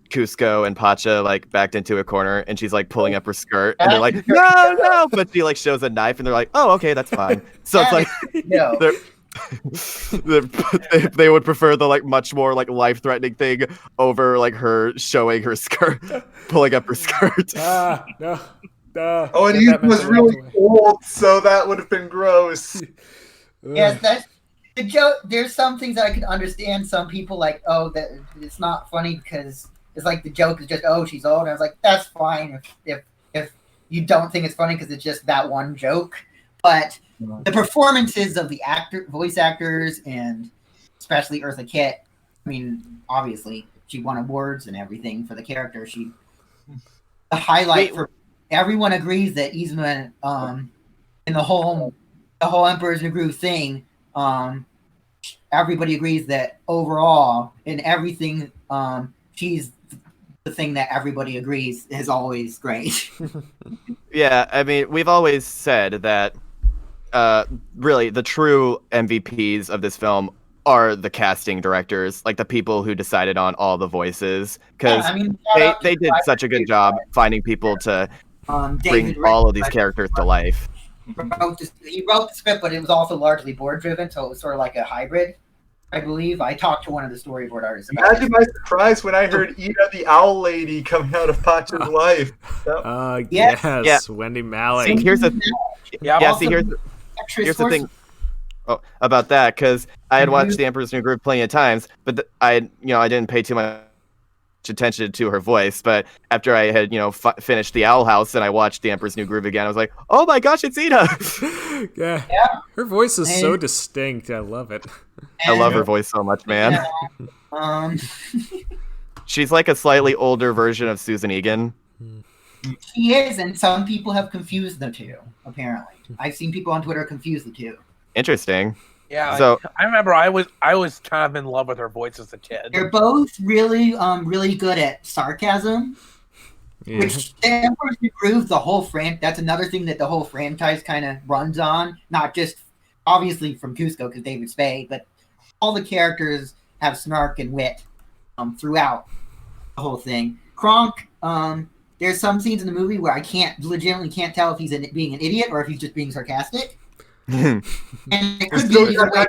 Cusco and Pacha backed into a corner and she's pulling up her skirt and they're like, no, but she shows a knife and they're like, oh, okay, that's fine. So it's like no. they would prefer the much more life-threatening thing over her showing her skirt, pulling up her skirt. No. Oh, and Get that he was mental really away. old, so that would have been gross. Yes, that's the joke. There's some things that I could understand. Some people that it's not funny because it's like the joke is just, oh, she's old. And I was like, that's fine if you don't think it's funny because it's just that one joke. But the performances of the voice actors, and especially Eartha Kitt, I mean, obviously she won awards and everything for the character. The highlight for everyone agrees that Yzma in the whole Emperor's New Groove thing, everybody agrees that overall in everything, she's the thing that everybody agrees is always great. Yeah, I mean, we've always said that really the true MVPs of this film are the casting directors, like the people who decided on all the voices, because they did such a good job finding people to bring all of these characters to life. He wrote the script, but it was also largely board driven, so it was sort of like a hybrid. I believe I talked to one of the storyboard artists about Imagine my surprise when I heard Ida the Owl Lady coming out of Pacha's life. Yes. Yes, Wendy Malick. See, here's the here's the thing about that, because I had watched The Emperor's New Groove plenty of times, but I didn't pay too much attention to her voice. But after I had finished The Owl House and I watched The Emperor's New Groove again, I was like, oh my gosh, it's Ida. Yeah, her voice is so distinct. I love it. I love her voice so much, man. She's like a slightly older version of Susan Egan. She is, and some people have confused the two, apparently. I've seen people on Twitter confuse the two. Interesting. Yeah, so I remember I was kind of in love with her voice as a kid. They're both really good at sarcasm. Yeah. Which The Emperor's New Groove, that's another thing that the whole franchise kind of runs on. Not just obviously from Cusco because David Spade, but all the characters have snark and wit throughout the whole thing. Kronk, there's some scenes in the movie where I legitimately can't tell if he's being an idiot or if he's just being sarcastic. And it could be either way.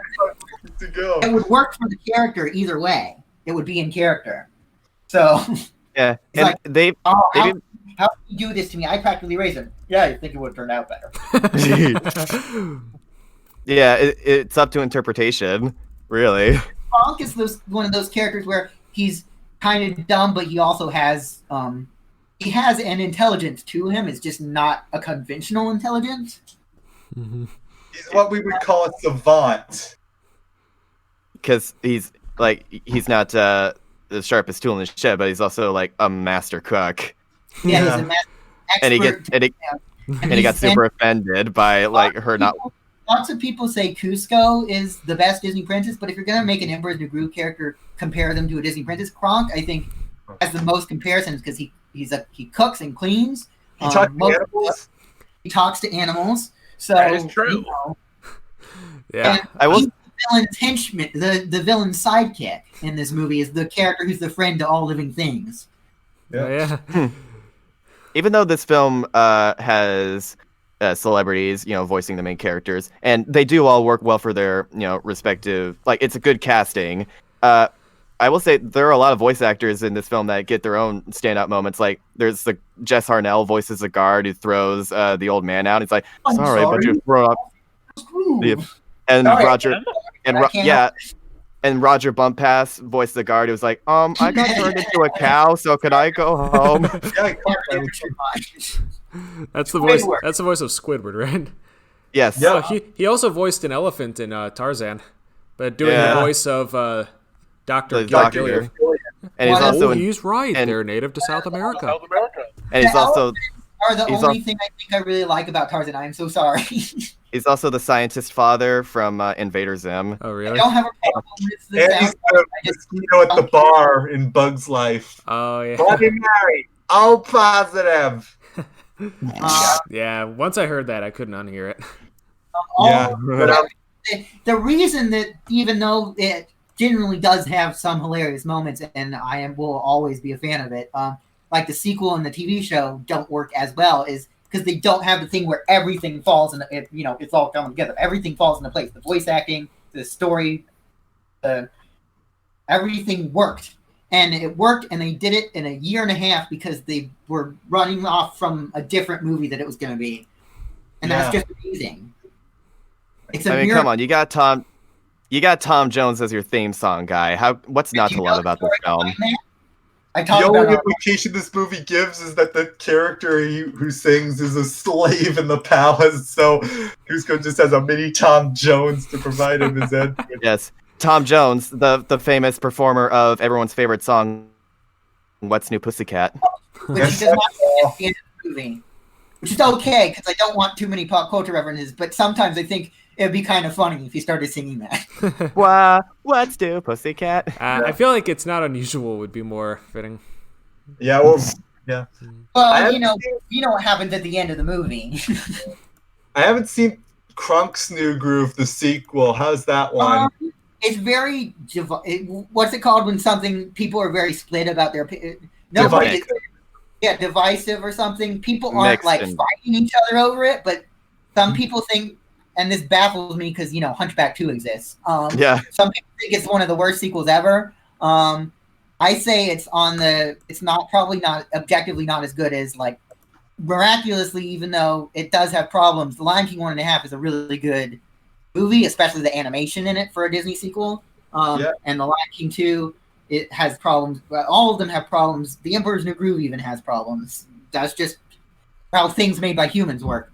It would work for the character either way. It would be in character. So yeah, and like, how did you do this to me? I practically raised him. Yeah, I think it would have turned out better. Yeah, it's up to interpretation, really. Kronk is one of those characters where he's kind of dumb, but he also has an intelligence to him. It's just not a conventional intelligence. Mm-hmm. He's what we would call a savant. Because he's not the sharpest tool in the shed, but he's also like a master cook. Yeah, he's a master expert. And he got super offended by her not. Lots of people say Cusco is the best Disney princess, but if you're gonna make an Emperor's New Groove character, compare them to a Disney princess. Kronk, I think, has the most comparisons because he cooks and cleans. He talks to animals. He talks to animals. So that is true. Yeah, he's the villain's henchman, the villain's sidekick in this movie is the character who's the friend to all living things. Yeah. Even though this film has celebrities, voicing the main characters, and they do all work well for their, respective. It's a good casting. I will say there are a lot of voice actors in this film that get their own standout moments. Like there's the Jess Harnell voices a guard who throws the old man out. He's like, sorry, but you throw up. And Roger, and Roger Bumpass voiced the guard who was like, I got turned into a cow, so could I go home? That's the voice. That's the voice of Squidward, right? Yes. Yeah. He also voiced an elephant in Tarzan, but doing the voice of Dr. Gilliard. And he's also he's right. They're native to South America. And he's also only thing I think I really like about Tarzan. I'm so sorry. He's also the scientist father from Invader Zim. Oh, really? I don't have a problem with this. And he's the mosquito at the bar in Bug's Life. Oh, yeah. Bloody Mary, all positive. Yeah, once I heard that, I couldn't unhear it. The reason that, even though it generally does have some hilarious moments, and will always be a fan of it, like the sequel and the TV show don't work as well, is because they don't have the thing where everything falls in. It's all coming together. Everything falls into place. The voice acting, the story, everything worked, and it worked, and they did it in a year and a half because they were running off from a different movie that it was going to be, and that's just amazing. Come on, you got Tom Jones as your theme song guy. What's not to love about this film? The only implication this movie gives is that the character who sings is a slave in the palace, so Cusco just has a mini Tom Jones to provide him his entrance. Yes, Tom Jones, the famous performer of everyone's favorite song, "What's New Pussycat." Which he does not say at the end of the movie. which is okay because I don't want too many pop culture references. But sometimes I think it'd be kind of funny if you started singing that. Let's do Pussycat. I feel like it's not unusual would be more fitting. Yeah, well, yeah. Well, you know what happens at the end of the movie. I haven't seen Krunk's New Groove, the sequel. How's that one? It's very what's it called when something people are very split about their nobody. Yeah, divisive or something. People aren't fighting each other over it, but some people think, and this baffles me because Hunchback 2 exists. Some people think it's one of the worst sequels ever. I say it's probably not objectively not as good as like Miraculously, even though it does have problems. The Lion King 1.5 is a really good movie, especially the animation in it for a Disney sequel. And The Lion King 2, it has problems. All of them have problems. The Emperor's New Groove even has problems. That's just how things made by humans work.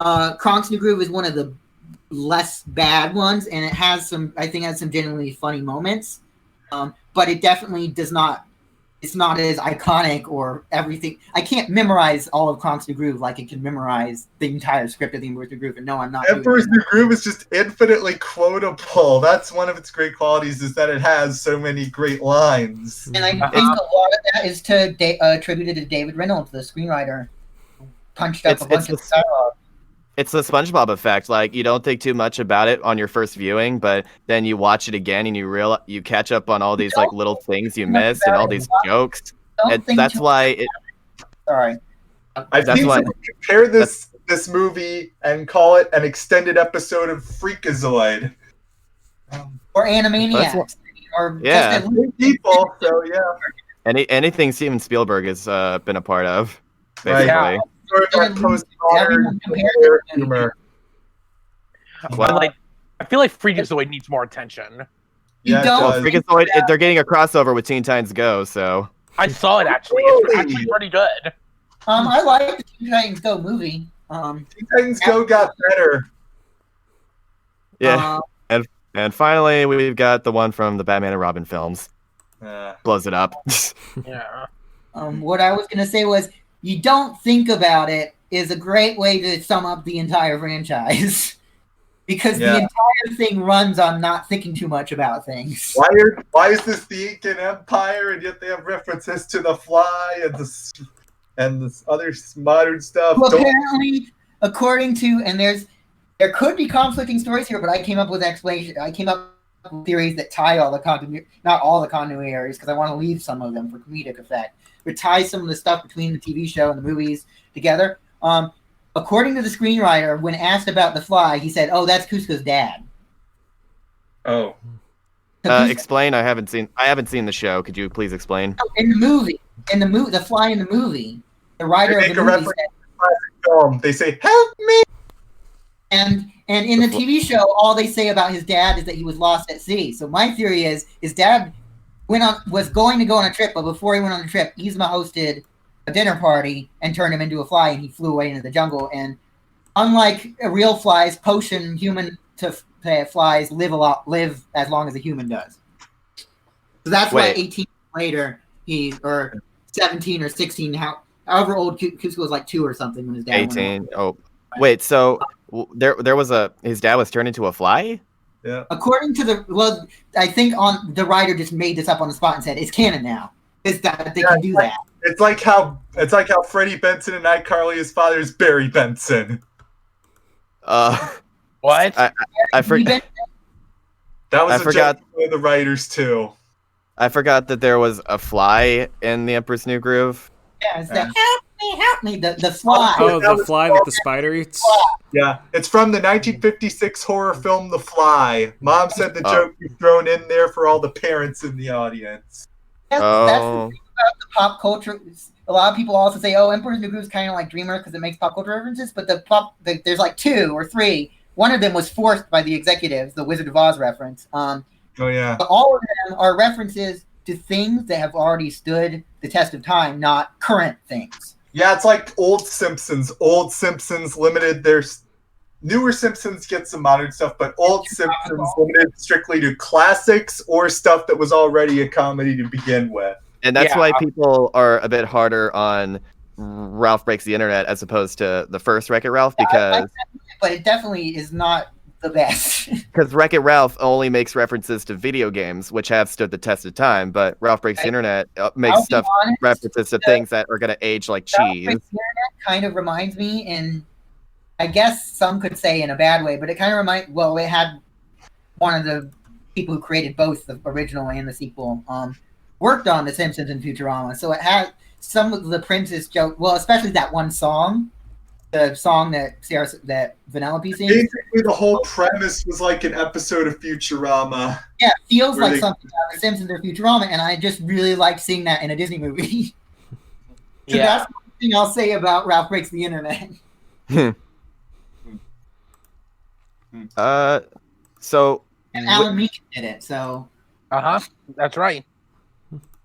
Kronk's New Groove is one of the less bad ones, and it has some genuinely funny moments. But it definitely does not. It's not as iconic or everything. I can't memorize all of Kronk's New Groove like I can memorize the entire script of the Emperor's New Groove. And no, I'm not. Emperor's New Groove is just infinitely quotable. That's one of its great qualities, is that it has so many great lines. And I think a lot of that is attributed to David Reynolds, the screenwriter, punched up a bunch of dialogue. It's the SpongeBob effect. Like, you don't think too much about it on your first viewing, but then you watch it again and you catch up on all these like little things you missed and all these jokes. And that's why it. Sorry. I think we compare this movie and call it an extended episode of Freakazoid. Or Animaniacs. Or just people. So yeah. Anything Steven Spielberg has been a part of, basically. Yeah. Well, I feel like Freakazoid needs more attention. Freakazoid, they're getting a crossover with Teen Titans Go, so I saw it actually. It's actually pretty good. I like the Teen Titans Go movie. Teen Titans Go got better. Yeah, and finally we've got the one from the Batman and Robin films. Blows it up. Yeah. What I was gonna say was, you don't think about it is a great way to sum up the entire franchise. Because the entire thing runs on not thinking too much about things. Why is this the Incan Empire, and yet they have references to the Fly and this other modern stuff? Well, apparently, according to, and there could be conflicting stories here, but I came up with an explanation. I came up with theories that tie all the continuity, not all the continuity areas, because I want to leave some of them for comedic effect. But tie some of the stuff between the TV show and the movies together. According to the screenwriter, when asked about the Fly, he said, "Oh, that's Kuzco's dad." Oh. Explain. I haven't seen the show. Could you please explain? In the movie, the Fly in the movie, the writer of the movie said, they say, "Help me!" And in the TV show, all they say about his dad is that he was lost at sea. So my theory is his dad was going to go on a trip, but before he went on the trip, Yzma hosted a dinner party and turned him into a fly, and he flew away into the jungle. And unlike real flies, potion human flies live as long as a human does. So that's why 18 later, or 17 or 16, however old Kuzco was, like 2 or something when his dad 18. went Oh, wait. So there was his dad was turned into a fly? Yeah. According to I think the writer just made this up on the spot and said it's canon now. Is that they can do that? It's like how Freddie Benson and iCarly, his father is Barry Benson. What? I forgot. That was joke by the writers too. I forgot that there was a fly in the Emperor's New Groove. Yeah, it's that help me, the fly. Oh, the fly that the spider eats? Yeah, it's from the 1956 horror film The Fly. Mom said the joke was thrown in there for all the parents in the audience. That's the thing about the pop culture. A lot of people also say, Emperor's New Groove is kind of like Dreamer because it makes pop culture references, but there's like 2 or 3. One of them was forced by the executives, the Wizard of Oz reference. Oh, yeah. But all of them are references to things that have already stood the test of time, not current things. Yeah, it's like old Simpsons. Old Simpsons limited their... Newer Simpsons get some modern stuff, but old Simpsons limited strictly to classics or stuff that was already a comedy to begin with. And that's why people are a bit harder on Ralph Breaks the Internet as opposed to the first Wreck-It Ralph, because but it definitely is not the best. because Wreck-It Ralph only makes references to video games, which have stood the test of time, but Ralph Breaks the Internet makes stuff references to things that are going to age like cheese. Ralph Breaks the Internet kind of reminds me, in I guess some could say in a bad way, but it kind of it had one of the people who created both the original and the sequel worked on The Simpsons and Futurama, so it had some of the Princess joke. Well, especially that one song, the song that Vanellope sings. Basically, the whole premise was like an episode of Futurama. Yeah, it feels like something out of The Simpsons or Futurama, and I just really like seeing that in a Disney movie. So that's one thing I'll say about Ralph Breaks the Internet. So And Alan Menken did it, so. That's right.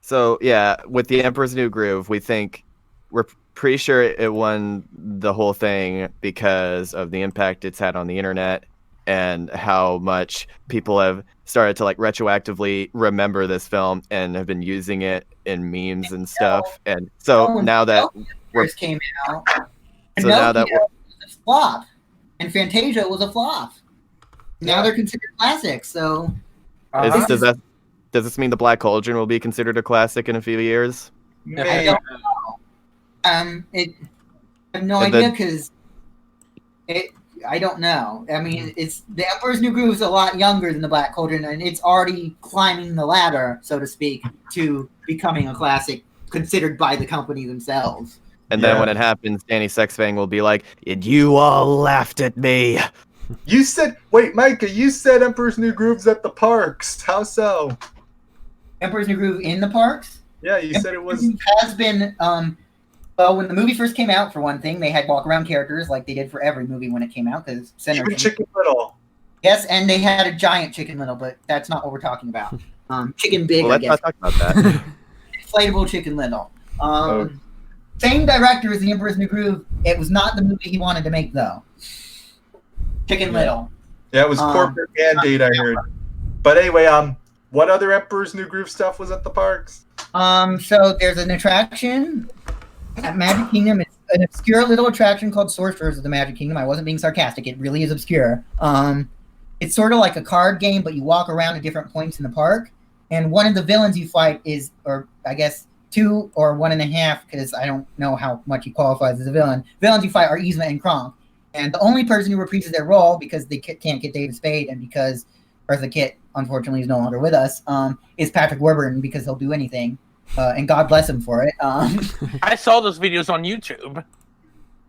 So yeah, with The Emperor's New Groove, we're pretty sure it won the whole thing because of the impact it's had on the internet and how much people have started to like retroactively remember this film and have been using it in memes and stuff. And so now that first came out, so now that was a flop, and Fantasia was a flop. Now they're considered classics. So does this mean The Black Cauldron will be considered a classic in a few years? I don't know. I have no idea because I don't know. I mean, it's The Emperor's New Groove is a lot younger than The Black Cauldron, and it's already climbing the ladder, so to speak, to becoming a classic considered by the company themselves. And then when it happens, Danny Sexfang will be like, "And you all laughed at me." You said, wait, Micah, you said Emperor's New Groove's at the parks. How so? Emperor's New Groove in the parks? Yeah, you said it was. Has been, well, when the movie first came out, for one thing, they had walk-around characters like they did for every movie when it came out. Because Even Chicken Little. Yes, and they had a giant Chicken Little, but that's not what we're talking about. Chicken Big, Well, I let's guess. not talk about that. Inflatable Chicken Little. Same director as The Emperor's New Groove. It was not the movie he wanted to make, though. Chicken Little. Yeah, it was corporate mandate, I heard. But anyway, what other Emperor's New Groove stuff was at the parks? So there's an attraction at Magic Kingdom. It's an obscure little attraction called Sorcerers of the Magic Kingdom. I wasn't being sarcastic. It really is obscure. It's sort of like a card game, but you walk around at different points in the park. And one of the villains you fight is, or I guess 2 or 1.5, because I don't know how much he qualifies as a villain. Villains you fight are Yzma and Kronk. And the only person who reprises their role, because they can't get David Spade, and because Eartha Kitt, unfortunately, is no longer with us, is Patrick Warburton, because he'll do anything. And God bless him for it. I saw those videos on YouTube.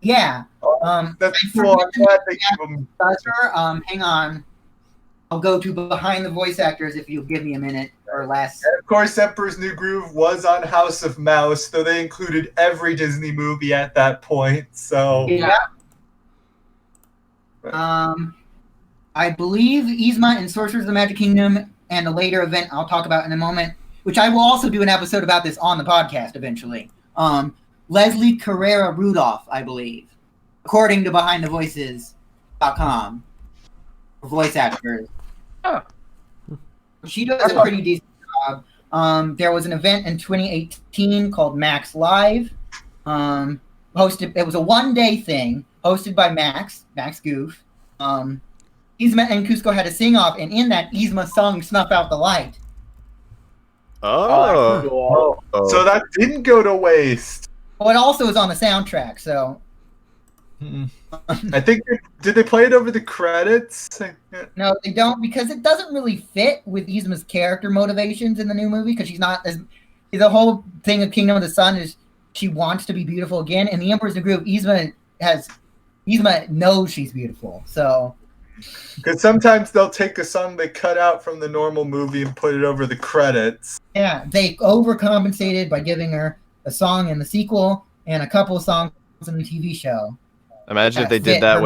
Yeah. That's cool. I'm glad they give them. Hang on. I'll go to behind the voice actors if you'll give me a minute or less. And of course, Emperor's New Groove was on House of Mouse, though they included every Disney movie at that point. So yeah. I believe Yzma and Sorcerers of the Magic Kingdom, and a later event I'll talk about in a moment, which I will also do an episode about this on the podcast eventually. Leslie Carrera Rudolph, I believe, according to BehindTheVoices.com, voice actors. Oh. She does a pretty decent job. There was an event in 2018 called Max Live. Hosted. It was a one-day thing hosted by Max Goof. Yzma and Cusco had a sing-off, and in that, Yzma sung "Snuff Out the Light." Oh, so that didn't go to waste. Well, it also is on the soundtrack, so. I think did they play it over the credits? No, they don't, because it doesn't really fit with Yzma's character motivations in the new movie, because she's not as. The whole thing of Kingdom of the Sun is she wants to be beautiful again, and the Emperor's New Groove, Yzma knows she's beautiful, so. Because sometimes they'll take a song they cut out from the normal movie and put it over the credits. Yeah, they overcompensated by giving her a song in the sequel and a couple of songs in the TV show. Imagine if they did that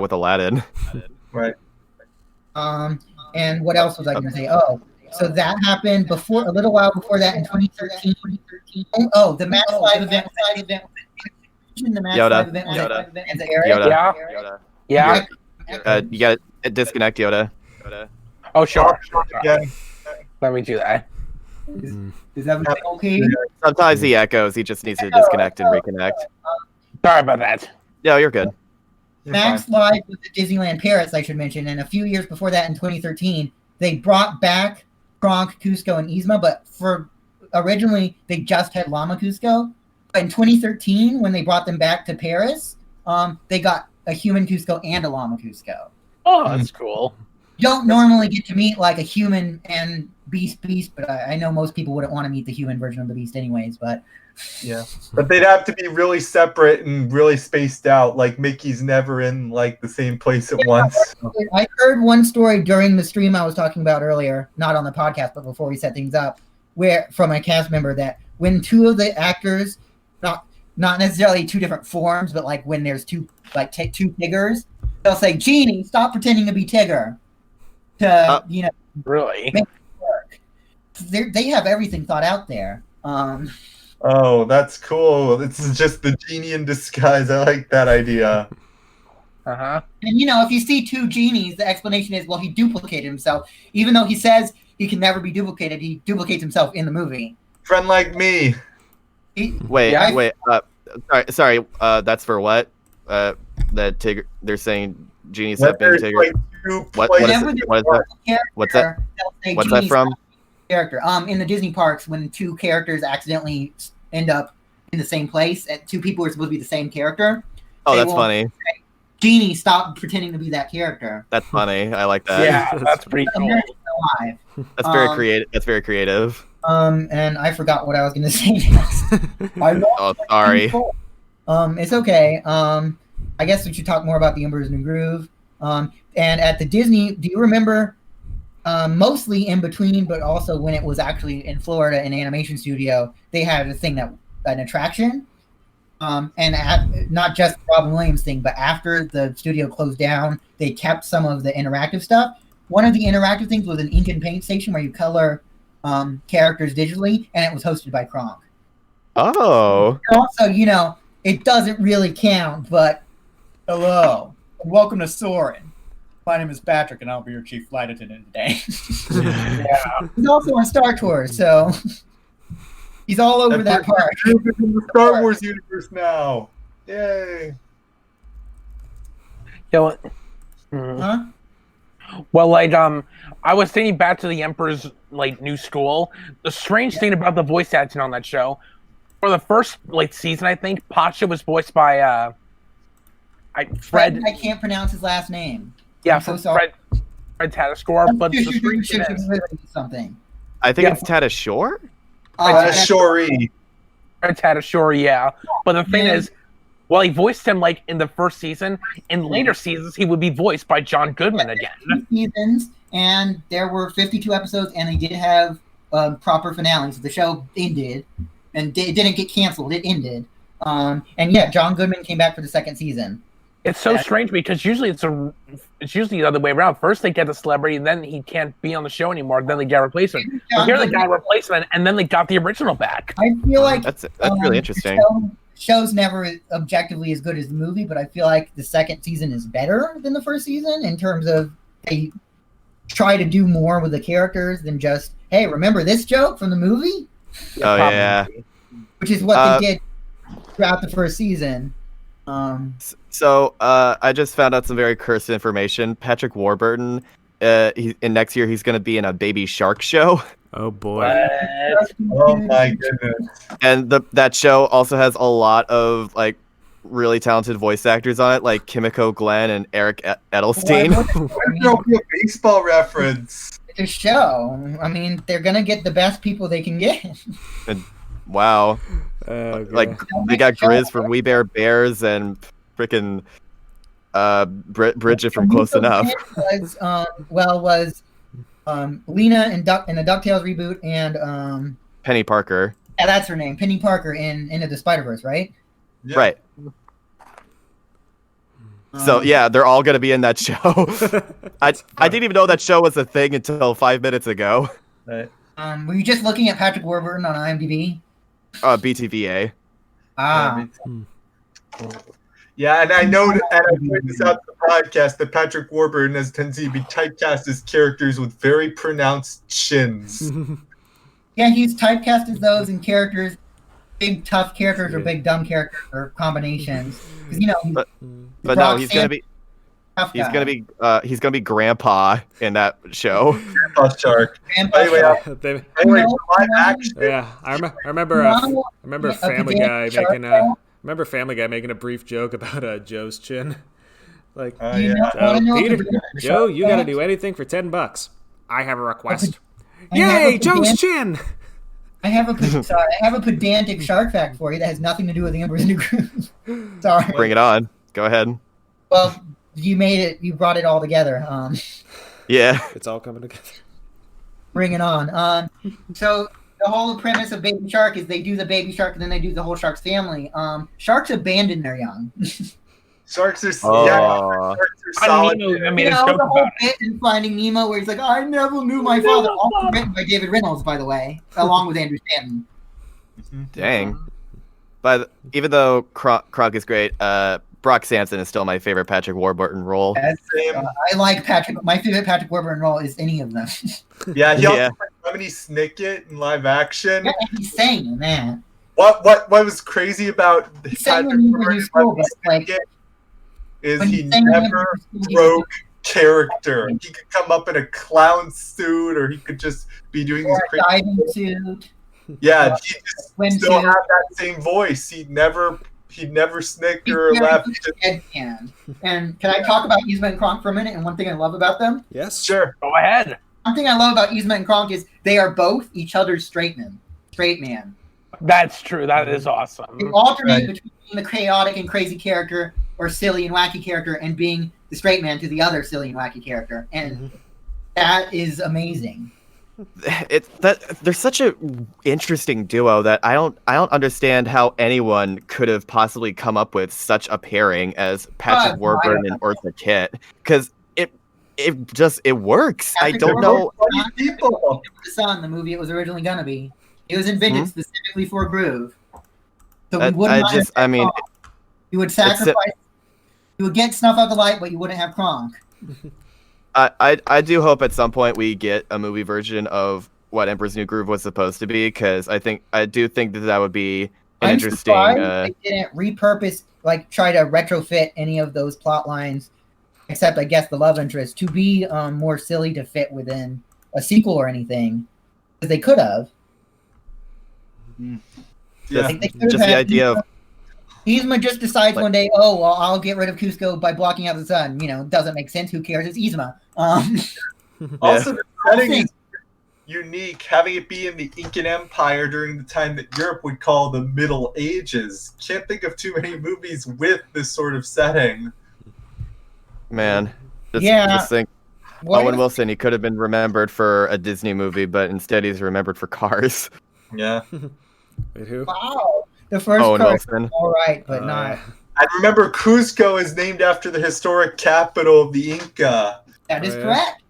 with Aladdin. Right. And what else was I going to say? Oh, so that happened a little while before that in 2013. Oh, the Max Live event. The Max Live event was in the area. Yoda. Yeah. You gotta disconnect Yoda. Oh, sure. Yeah. Let me do that. Is everything okay? Sometimes he echoes. He just needs to disconnect and reconnect. Sorry about that. No, you're good. Max Live was at Disneyland Paris, I should mention, and a few years before that, in 2013, they brought back Kronk, Cusco, and Yzma, but originally they just had Llama Cusco. But in 2013, when they brought them back to Paris, they got a human Cusco and a Llama Cusco. Oh, that's cool. You don't normally get to meet like a human and beast, but I know most people wouldn't want to meet the human version of the beast anyways, but... Yeah, but they'd have to be really separate and really spaced out. Like Mickey's never in like the same place at once. I heard one story during the stream I was talking about earlier, not on the podcast, but before we set things up, where from a cast member that when two of the actors, not necessarily two different forms, but like when there's two Tiggers, they'll say, "Genie, stop pretending to be Tigger," to Really make it work. They have everything thought out there. Oh, that's cool. It's just the genie in disguise. I like that idea. Uh-huh. And if you see two genies, the explanation is, well, he duplicated himself. Even though he says he can never be duplicated, he duplicates himself in the movie. Friend like me. Wait. Sorry. That's for what? That Tigger. They're saying genies have been Tigger. Like What's that? What's that from? Character. In the Disney parks, when two characters accidentally end up in the same place, and two people are supposed to be the same character. Oh, that's funny. Say, Genie, stop pretending to be that character. That's funny. I like that. Yeah, that's pretty cool. That's very creative. That's very creative. And I forgot what I was going to say next. Oh, sorry. It's okay. I guess we should talk more about the Emperor's New Groove. And at the Disney, do you remember? Mostly in between, but also when it was actually in Florida in animation studio, they had an attraction, and not just Robin Williams thing, but after the studio closed down, they kept some of the interactive stuff. One of the interactive things was an ink and paint station where you color characters digitally, and it was hosted by Kronk. Oh. Also, it doesn't really count, but hello, and welcome to Soarin'. My name is Patrick, and I'll be your chief flight attendant today. Yeah. He's also on Star Tours, so he's all over that park. In the Star Wars universe now. Yay. Huh? Well, I was thinking back to the Emperor's New School. The strange thing about the voice acting on that show, for the first season, I think Pacha was voiced by Fred. I can't pronounce his last name. Yeah, so Fred Tatasciore, but the strange thing is something. I think it's Tatasciore. Tatasciore. Fred Tatasciore, yeah. But the thing is, well, he voiced him in the first season. In later seasons, he would be voiced by John Goodman again. Seasons, and there were 52 episodes, and they did have proper finales. So the show ended, and it didn't get canceled. It ended. And yeah, John Goodman came back for the second season. It's so strange because usually it's usually the other way around. First they get the celebrity, and then he can't be on the show anymore. Then they get a replacement. But here they got a replacement, and then they got the original back. I feel like that's really interesting. The show's never objectively as good as the movie, but I feel like the second season is better than the first season in terms of they try to do more with the characters than just, hey, remember this joke from the movie? Oh yeah, which is what they did throughout the first season. So I just found out some very cursed information. Patrick Warburton, in next year he's going to be in a Baby Shark show. Oh boy! Oh my goodness! And that show also has a lot of really talented voice actors on it, like Kimiko Glenn and Eric Edelstein. There'll be a baseball reference. It's a show. I mean, they're gonna get the best people they can get. And, wow. They got Grizz from We Bear Bears and freaking Bridget from Close Enough. Was Lena in the DuckTales reboot and Penny Parker. Yeah, that's her name, Penny Parker in Into the Spider-Verse, right? Yeah. Right. So yeah, they're all gonna be in that show. I didn't even know that show was a thing until 5 minutes ago. Right. Were you just looking at Patrick Warburton on IMDb? BTVA. Yeah, and I know that, and I pointed this out to the podcast, that Patrick Warburton has tendency to be typecast as characters with very pronounced chins. Yeah, he's typecast as those in characters, big tough characters or big dumb characters or combinations. Because But no, he's gonna be tough he's guy. gonna be Grandpa in that show. Grandpa Shark. Grandpa Anyway, Shark. They- Anyway, No, live no. action. yeah, I remember Yeah, Family okay, Guy Shark making Tale. remember Family Guy making a brief joke about Joe's chin. Like, Oh You yeah. know- so, wanna know Peter, the big Joe, Shark you got to Tale? do anything for $10. I have a request. I have Yay, a Joe's pedantic- chin. I have a pedantic shark fact for you that has nothing to do with the Emperor's New Groove. Sorry. Bring it on. Go ahead. Well, you made it. You brought it all together. Yeah. It's all coming together. Bring it on. So the whole premise of Baby Shark is they do the baby shark and then they do the whole shark's family. Sharks abandon their young. Sharks are Oh. sharks are solid. I mean, You it's know, joke the whole about it. bit in Finding Nemo where he's like, I never knew my father. Also written by David Reynolds, by the way, along with Andrew Stanton. Dang. But even though Kronk is great, Brock Sanson is still my favorite Patrick Warburton role. I like Patrick. My favorite Patrick Warburton role is any of them. Yeah, he also Yeah. played Lemony Snicket in live action. Yeah, he's saying in that. What was crazy about He's saying Patrick when he Warburton was in school, and Lemony but like Snicket is when he he's saying when he never was in school, he broke character. He could come up in a clown suit, or he could just be doing these wore a crazy. diving suit. Yeah, he just swimsuit. still have that same voice. He'd never snicker or He's laugh. very deadpan. And can I talk about Yzma and Kronk for a minute? And one thing I love about them? Yes. Sure. Go ahead. One thing I love about Yzma and Kronk is they are both each other's straight man. That's true. That is awesome. They alternate Right. between being the chaotic and crazy character or silly and wacky character and being the straight man to the other silly and wacky character. And that is amazing. They're such a interesting duo that I don't understand how anyone could have possibly come up with such a pairing as Patrick Warburton and Eartha Kitt, because it works. I Patrick don't know. Funny people. The Sun, the movie it was originally going to be. It was invented specifically for Groove. So we wouldn't you would sacrifice. You would get Snuff Out the Light, but you wouldn't have Kronk. I do hope at some point we get a movie version of what Emperor's New Groove was supposed to be, because I do think that would be an I'm interesting. surprised they didn't repurpose, like try to retrofit any of those plot lines, except I guess the love interest, to be more silly to fit within a sequel or anything. Because they could have. Yeah. Like, they could Just have the had idea of Yzma just decides one day, oh, well, I'll get rid of Cusco by blocking out the sun. You know, doesn't make sense. Who cares? It's Yzma. Also, the setting is unique, having it be in the Incan Empire during the time that Europe would call the Middle Ages. Can't think of too many movies with this sort of setting. man. Yeah. Just think, What Owen if- Wilson, he could have been remembered for a Disney movie, but instead he's remembered for Cars. Yeah. Wait, who? Wow. The first Owen card, Wilson. all right, but not. I remember Cusco is named after the historic capital of the Inca. That is Oh, yeah. correct.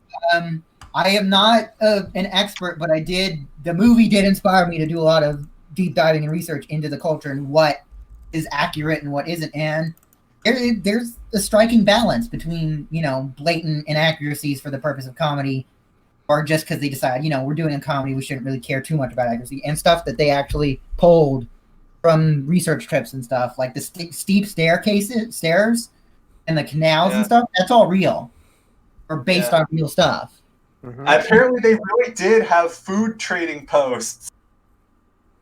I am not an expert, but the movie did inspire me to do a lot of deep diving and research into the culture and what is accurate and what isn't. And there's a striking balance between, blatant inaccuracies for the purpose of comedy, or just because they decide, we're doing a comedy, we shouldn't really care too much about accuracy, and stuff that they actually pulled from research trips and stuff, like the steep stairs and the canals and stuff. That's all real, or based on real stuff. Apparently, they really did have food trading posts.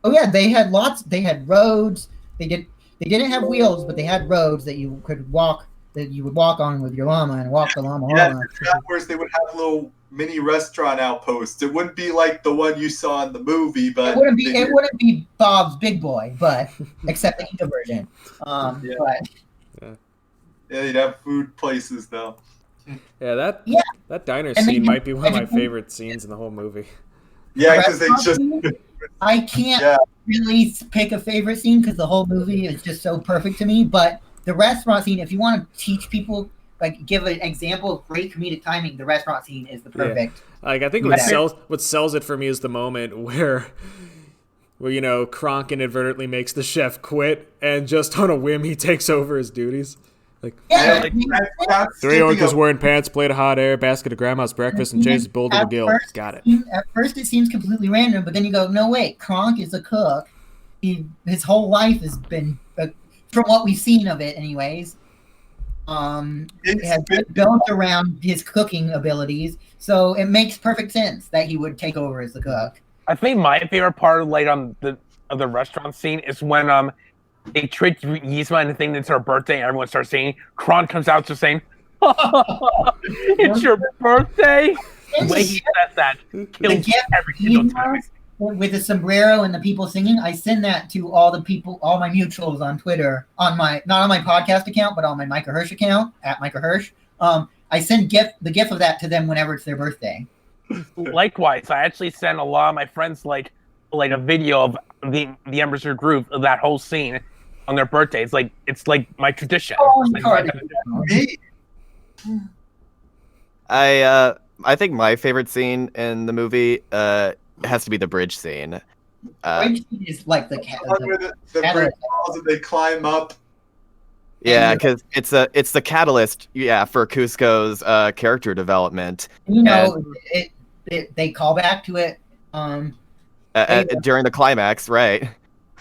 Oh yeah, they had lots. They had roads. They didn't have wheels, but they had roads that you could walk. That you would walk on with your llama and walk the llama. Yeah, the travelers, they would have little mini restaurant outposts. It wouldn't be like the one you saw in the movie, but It wouldn't be Bob's Big Boy, but except the Inca version. But yeah, you'd have food places though. Yeah, that diner And scene then might be one of my you- favorite scenes in the whole movie. Yeah, because they just I can't really pick a favorite scene because the whole movie is just so perfect to me. But the restaurant scene, if you want to teach people, like give an example of great comedic timing, the restaurant scene is the perfect. Like, I think what sells it for me is the moment where Kronk inadvertently makes the chef quit, and just on a whim he takes over his duties. Yeah, That's 3 skipping orcas a- wearing pants, plate of hot air, basket of grandma's breakfast, and Chase bull to the gill. Got it. At first, it seems completely random, but then you go, no, wait, Kronk is a cook. His whole life has been, from what we've seen of it, anyways, it has been built around his cooking abilities. So it makes perfect sense that he would take over as the cook. I think my favorite part of the restaurant scene is when they trick Yzma into thinking it's her birthday and everyone starts singing. Kron comes out just saying, "It's your birthday." The way he says that kills every single time. With the sombrero and the people singing, I send that to all the people, all my mutuals on Twitter, not on my podcast account, but on my Micah Hirsh account at Micah Hirsh. I send the gif of that to them whenever it's their birthday. Likewise, I actually sent a lot of my friends like a video of the Emperor's New Groove of that whole scene on their birthdays. It's like my tradition. Me. I think my favorite scene in the movie has to be the bridge scene. Bridge scene is like the One where the bridge falls and they climb up. Yeah, because it's the catalyst, for Cusco's character development. You know, they call back to it during the climax, right?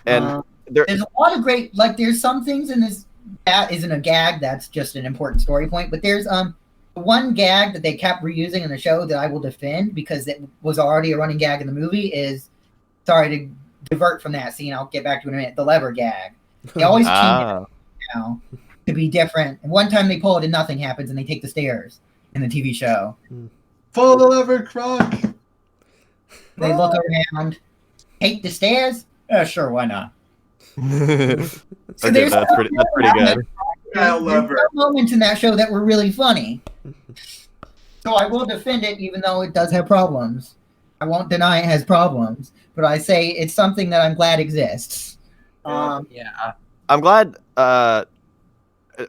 And there's a lot of great, there's some things in this that isn't a gag, that's just an important story point, but there's one gag that they kept reusing in the show that I will defend because it was already a running gag in the movie is, sorry to divert from that scene, I'll get back to it in a minute, the lever gag. They always change it now to be different. And one time they pull it and nothing happens and they take the stairs in the TV show. Pull the lever, Kronk. They look around, take the stairs? Sure, why not? So that's pretty good. There are moments in that show that were really funny. So I will defend it even though it does have problems. I won't deny it has problems, but I say it's something that I'm glad exists. I'm glad a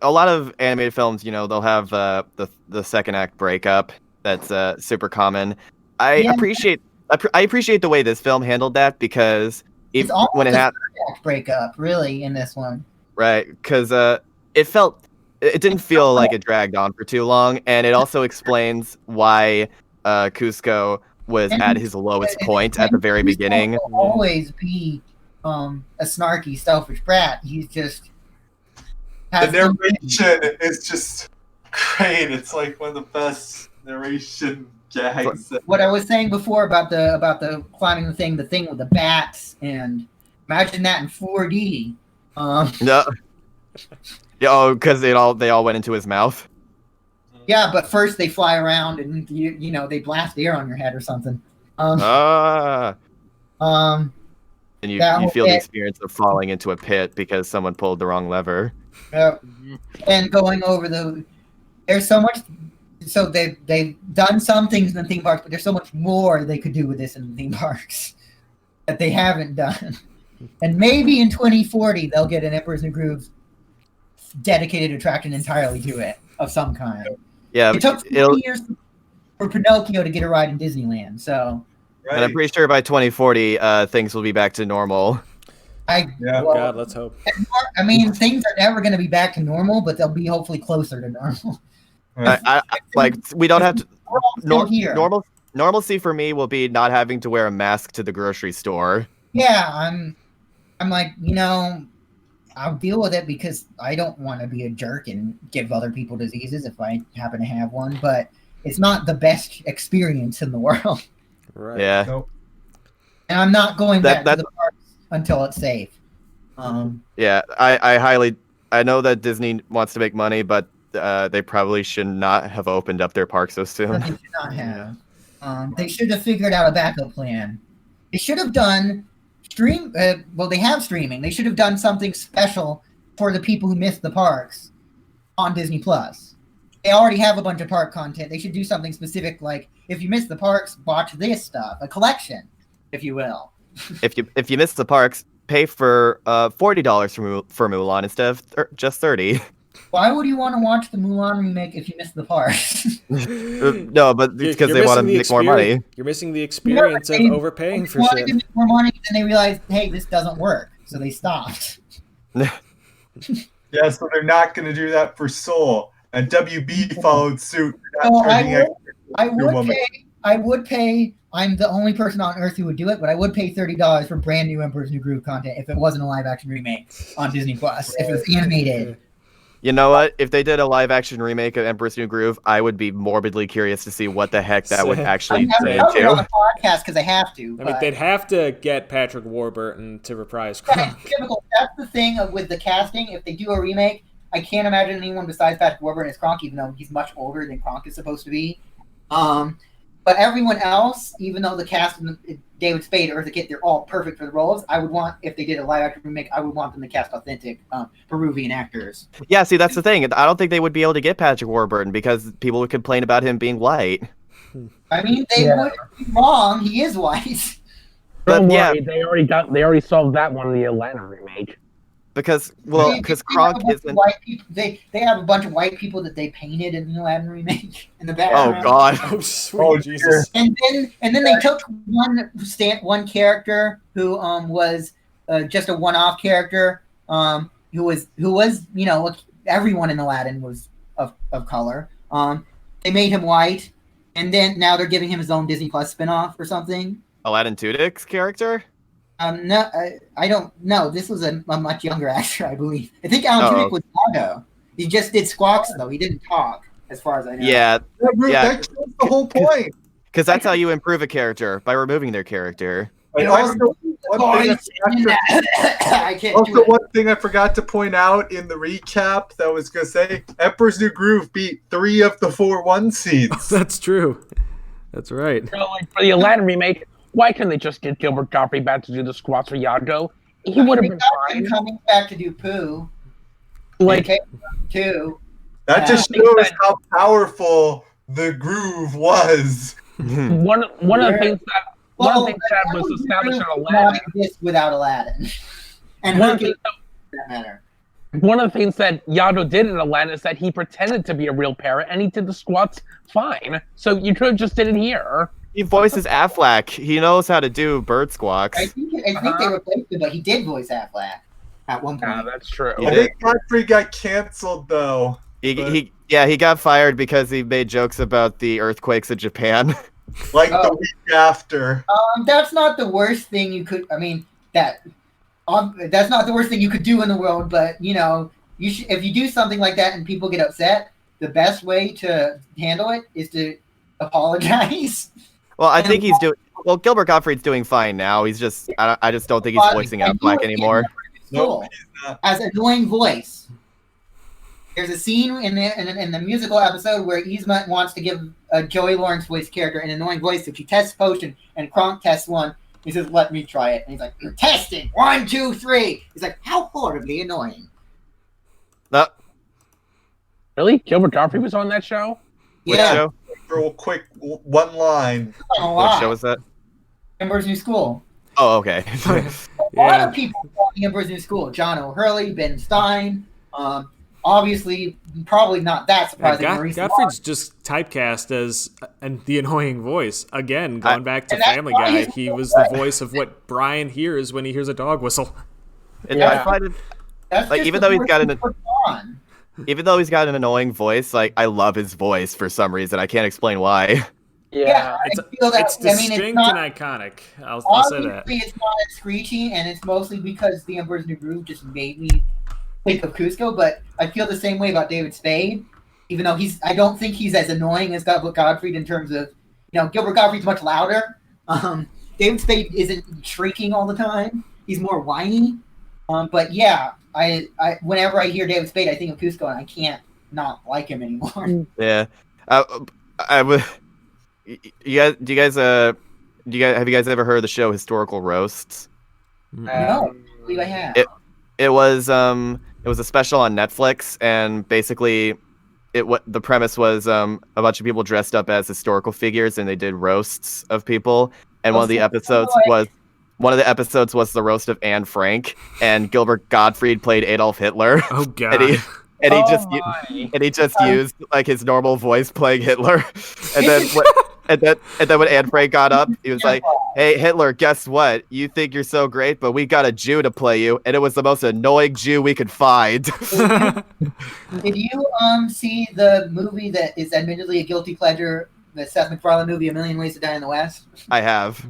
lot of animated films, they'll have the second act breakup. That's super common. I appreciate the way this film handled that because it's almost when it happened breakup really in this one. Right, because it didn't feel like it dragged on for too long, and it also explains why Cusco was at his lowest point at the very beginning. Will always be a snarky, selfish brat. He's just the narration is just great. It's like one of the best narration gags. What I was saying before about the climbing the thing with the bats, and imagine that in 4D. No. Yeah, because they all went into his mouth. Yeah, but first they fly around and they blast air on your head or something. And you feel the experience of falling into a pit because someone pulled the wrong lever. And going over there's so much. So they've done some things in the theme parks, but there's so much more they could do with this in the theme parks that they haven't done. And maybe in 2040 they'll get an Emperor's New Groove dedicated attraction entirely to it of some kind. Yeah, it took 50 years for Pinocchio to get a ride in Disneyland, so. Right. And I'm pretty sure by 2040 things will be back to normal. God, let's hope. I mean, things are never going to be back to normal, but they'll be hopefully closer to normal. We don't have to. Normalcy for me will be not having to wear a mask to the grocery store. Yeah, I'm like, I'll deal with it because I don't want to be a jerk and give other people diseases if I happen to have one, but it's not the best experience in the world. Right. Yeah. Nope. And I'm not going back to the parks until it's safe. Yeah, I know that Disney wants to make money, but they probably should not have opened up their park so soon. They should not have. They should have figured out a backup plan. They should have done they have streaming. They should have done something special for the people who missed the parks on Disney Plus. They already have a bunch of park content. They should do something specific, like if you missed the parks, watch this stuff, a collection, if you will. If you missed the parks, pay for $40 for Mulan instead of just $30. Why would you want to watch the Mulan remake if you missed the parks? No, but because they want to make more money. You're missing the experience of overpaying for shit. To make more money, and they realized, hey, this doesn't work, so they stopped. Yeah, Yeah, so they're not going to do that for Soul. And WB followed suit. So I would pay. I'm the only person on Earth who would do it, but I would pay $30 for brand new Emperor's New Groove content if it wasn't a live action remake on Disney Plus. If it was animated. You know what? If they did a live action remake of Emperor's New Groove, I would be morbidly curious to see what the heck that would actually turn I'm on into. the podcast because I have to. I mean, they'd have to get Patrick Warburton to reprise Kronk. Typical. That's the thing with the casting. If they do a remake, I can't imagine anyone besides Patrick Warburton as Kronk, even though he's much older than Kronk is supposed to be. But everyone else, even though the cast and David Spade, Eartha Kitt, they're all perfect for the roles. I would want, if they did a live action remake, I would want them to cast authentic Peruvian actors. Yeah, see, that's the thing. I don't think they would be able to get Patrick Warburton because people would complain about him being white. I mean, they would be wrong. He is white. Don't But, worry, they already solved that one in the Atlanta remake. Because They Kronk have a bunch of isn't. white people. They have a bunch of white people that they painted in the Latin remake in the background. Oh God. Oh, sweet Jesus. And then they took one character who was just a one-off character who was everyone in Aladdin was of color. They made him white, and then now they're giving him his own Disney Plus spinoff or something. Aladdin Tudyk's character? No, I don't know. This was a much younger actor, I believe. I think Alan Tudyk was Yago. He just did squawks though. He didn't talk, as far as I know. Yeah. That's the whole point. Because that's how you improve a character, by removing their character. And also, one thing I forgot to point out in the recap that I was going to say, Emperor's New Groove beat 3 of the 4 1 seeds. That's true. That's right. So, like, for the Aladdin remake, why couldn't they just get Gilbert Gottfried back to do the squats for Yago? He would have been fine. Coming back to do Pooh. Like, too. That just shows how powerful the groove was. one of the things that was established in Aladdin. This without Aladdin, and One Hercules, for that matter. One of the things that Yago did in Aladdin is that he pretended to be a real parrot, and he did the squats fine. So you could have just did it here. He voices Affleck. He knows how to do bird squawks. I think they replaced him, but he did voice Affleck at one point. Yeah, that's true. I think Godfrey got canceled though. He got fired because he made jokes about the earthquakes in Japan. Like the week after. That's not the worst thing you could. I mean, that's not the worst thing you could do in the world. But if you do something like that and people get upset, the best way to handle it is to apologize. Well, I think he's doing. Well, Gilbert Gottfried's doing fine now. He's just. I just don't think he's voicing Affleck anymore. Nope, he's not. As an annoying voice. There's a scene in the musical episode where Yzma wants to give a Joey Lawrence voice character an annoying voice, so she tests potion, and Kronk tests one. He says, "Let me try it." And he's like, "You're testing 1, 2, 3." He's like, "How horribly annoying." Really? Gilbert Gottfried was on that show? Which Yeah. show? Real quick, one line. What show was that? Emperor's New School. Oh, okay. A lot of people on the Emperor's New School. John O'Hurley, Ben Stein. Obviously, probably not that surprising. Gottfried's just typecast as the annoying voice. Again, going back to Family Guy, he was the voice of what Brian hears when he hears a dog whistle. And I find it, like, even though he's got an annoying voice, like, I love his voice for some reason. I can't explain why. Yeah, It's I feel that. distinct it's not, and iconic. I'll say that. Obviously, it's not as screechy, and it's mostly because the Emperor's New Groove just made me think of Cusco. But I feel the same way about David Spade, even though I don't think he's as annoying as Gilbert Gottfried in terms of, Gilbert Gottfried's much louder. David Spade isn't shrieking all the time; he's more whiny. But yeah, I whenever I hear David Spade, I think of Cusco, and I can't not like him anymore. Yeah, I would. Have you guys ever heard of the show Historical Roasts? No, I believe I have. It was a special on Netflix, and basically, the premise was a bunch of people dressed up as historical figures, and they did roasts of people. And one of the episodes was the roast of Anne Frank, and Gilbert Gottfried played Adolf Hitler. Oh God. And he just used like his normal voice playing Hitler, and then And then when Anne Frank got up, he was like, "Hey Hitler, guess what? You think you're so great, but we got a Jew to play you, and it was the most annoying Jew we could find." Did you see the movie that is admittedly a guilty pleasure, the Seth MacFarlane movie, A Million Ways to Die in the West? I have.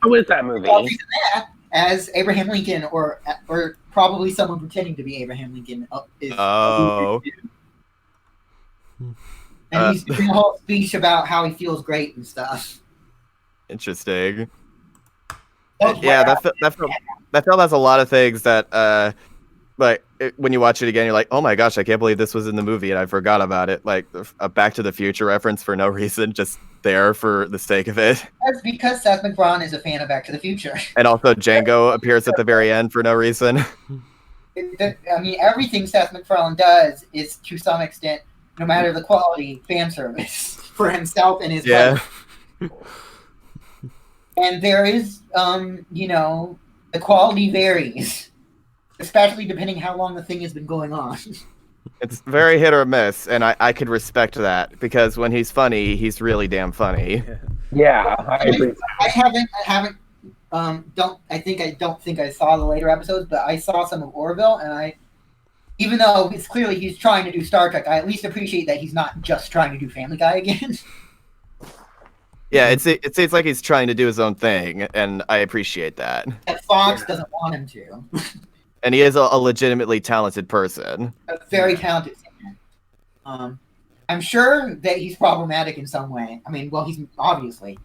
Who is that movie? Well, that as Abraham Lincoln, or probably someone pretending to be Abraham Lincoln. Oh. And he's doing a whole speech about how he feels great and stuff. Interesting. Yeah, that film has a lot of things that, when you watch it again, you're like, oh my gosh, I can't believe this was in the movie and I forgot about it. Like a Back to the Future reference for no reason, just there for the sake of it. That's because Seth MacFarlane is a fan of Back to the Future. And also Django appears at the very end for no reason. I mean, everything Seth MacFarlane does is, to some extent, no matter the quality, fan service for himself and his buddy. And there is, the quality varies, especially depending how long the thing has been going on. It's very hit or miss, and I could respect that, because when he's funny, he's really damn funny. Yeah, I agree. I don't think I saw the later episodes, but I saw some of Orville, and even though it's clearly he's trying to do Star Trek, I at least appreciate that he's not just trying to do Family Guy again. Yeah, it seems like he's trying to do his own thing, and I appreciate that. And Fox doesn't want him to. And he is a legitimately talented person. A very talented man. I'm sure that he's problematic in some way. I mean, well, he's obviously.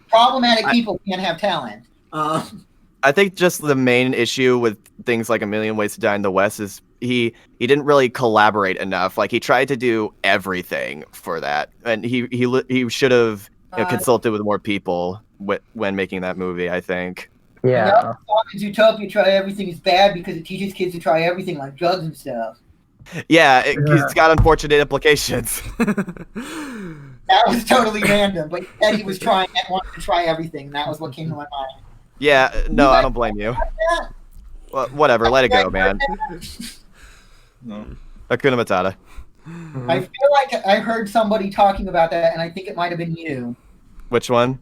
Problematic people can't have talent. I think just the main issue with things like A Million Ways to Die in the West is he didn't really collaborate enough. Like, he tried to do everything for that, and he should have consulted with more people when making that movie, I think. Yeah. Utopia, try everything is bad because it teaches kids to try everything, like drugs and stuff. Yeah, it's got unfortunate implications. That was totally random, but he said he was wanted to try everything, and that was what came to my mind. Yeah, no, I don't blame you. Well, whatever, let it go, man. No. Hakuna Matata. I feel like I heard somebody talking about that, and I think it might have been you. Which one?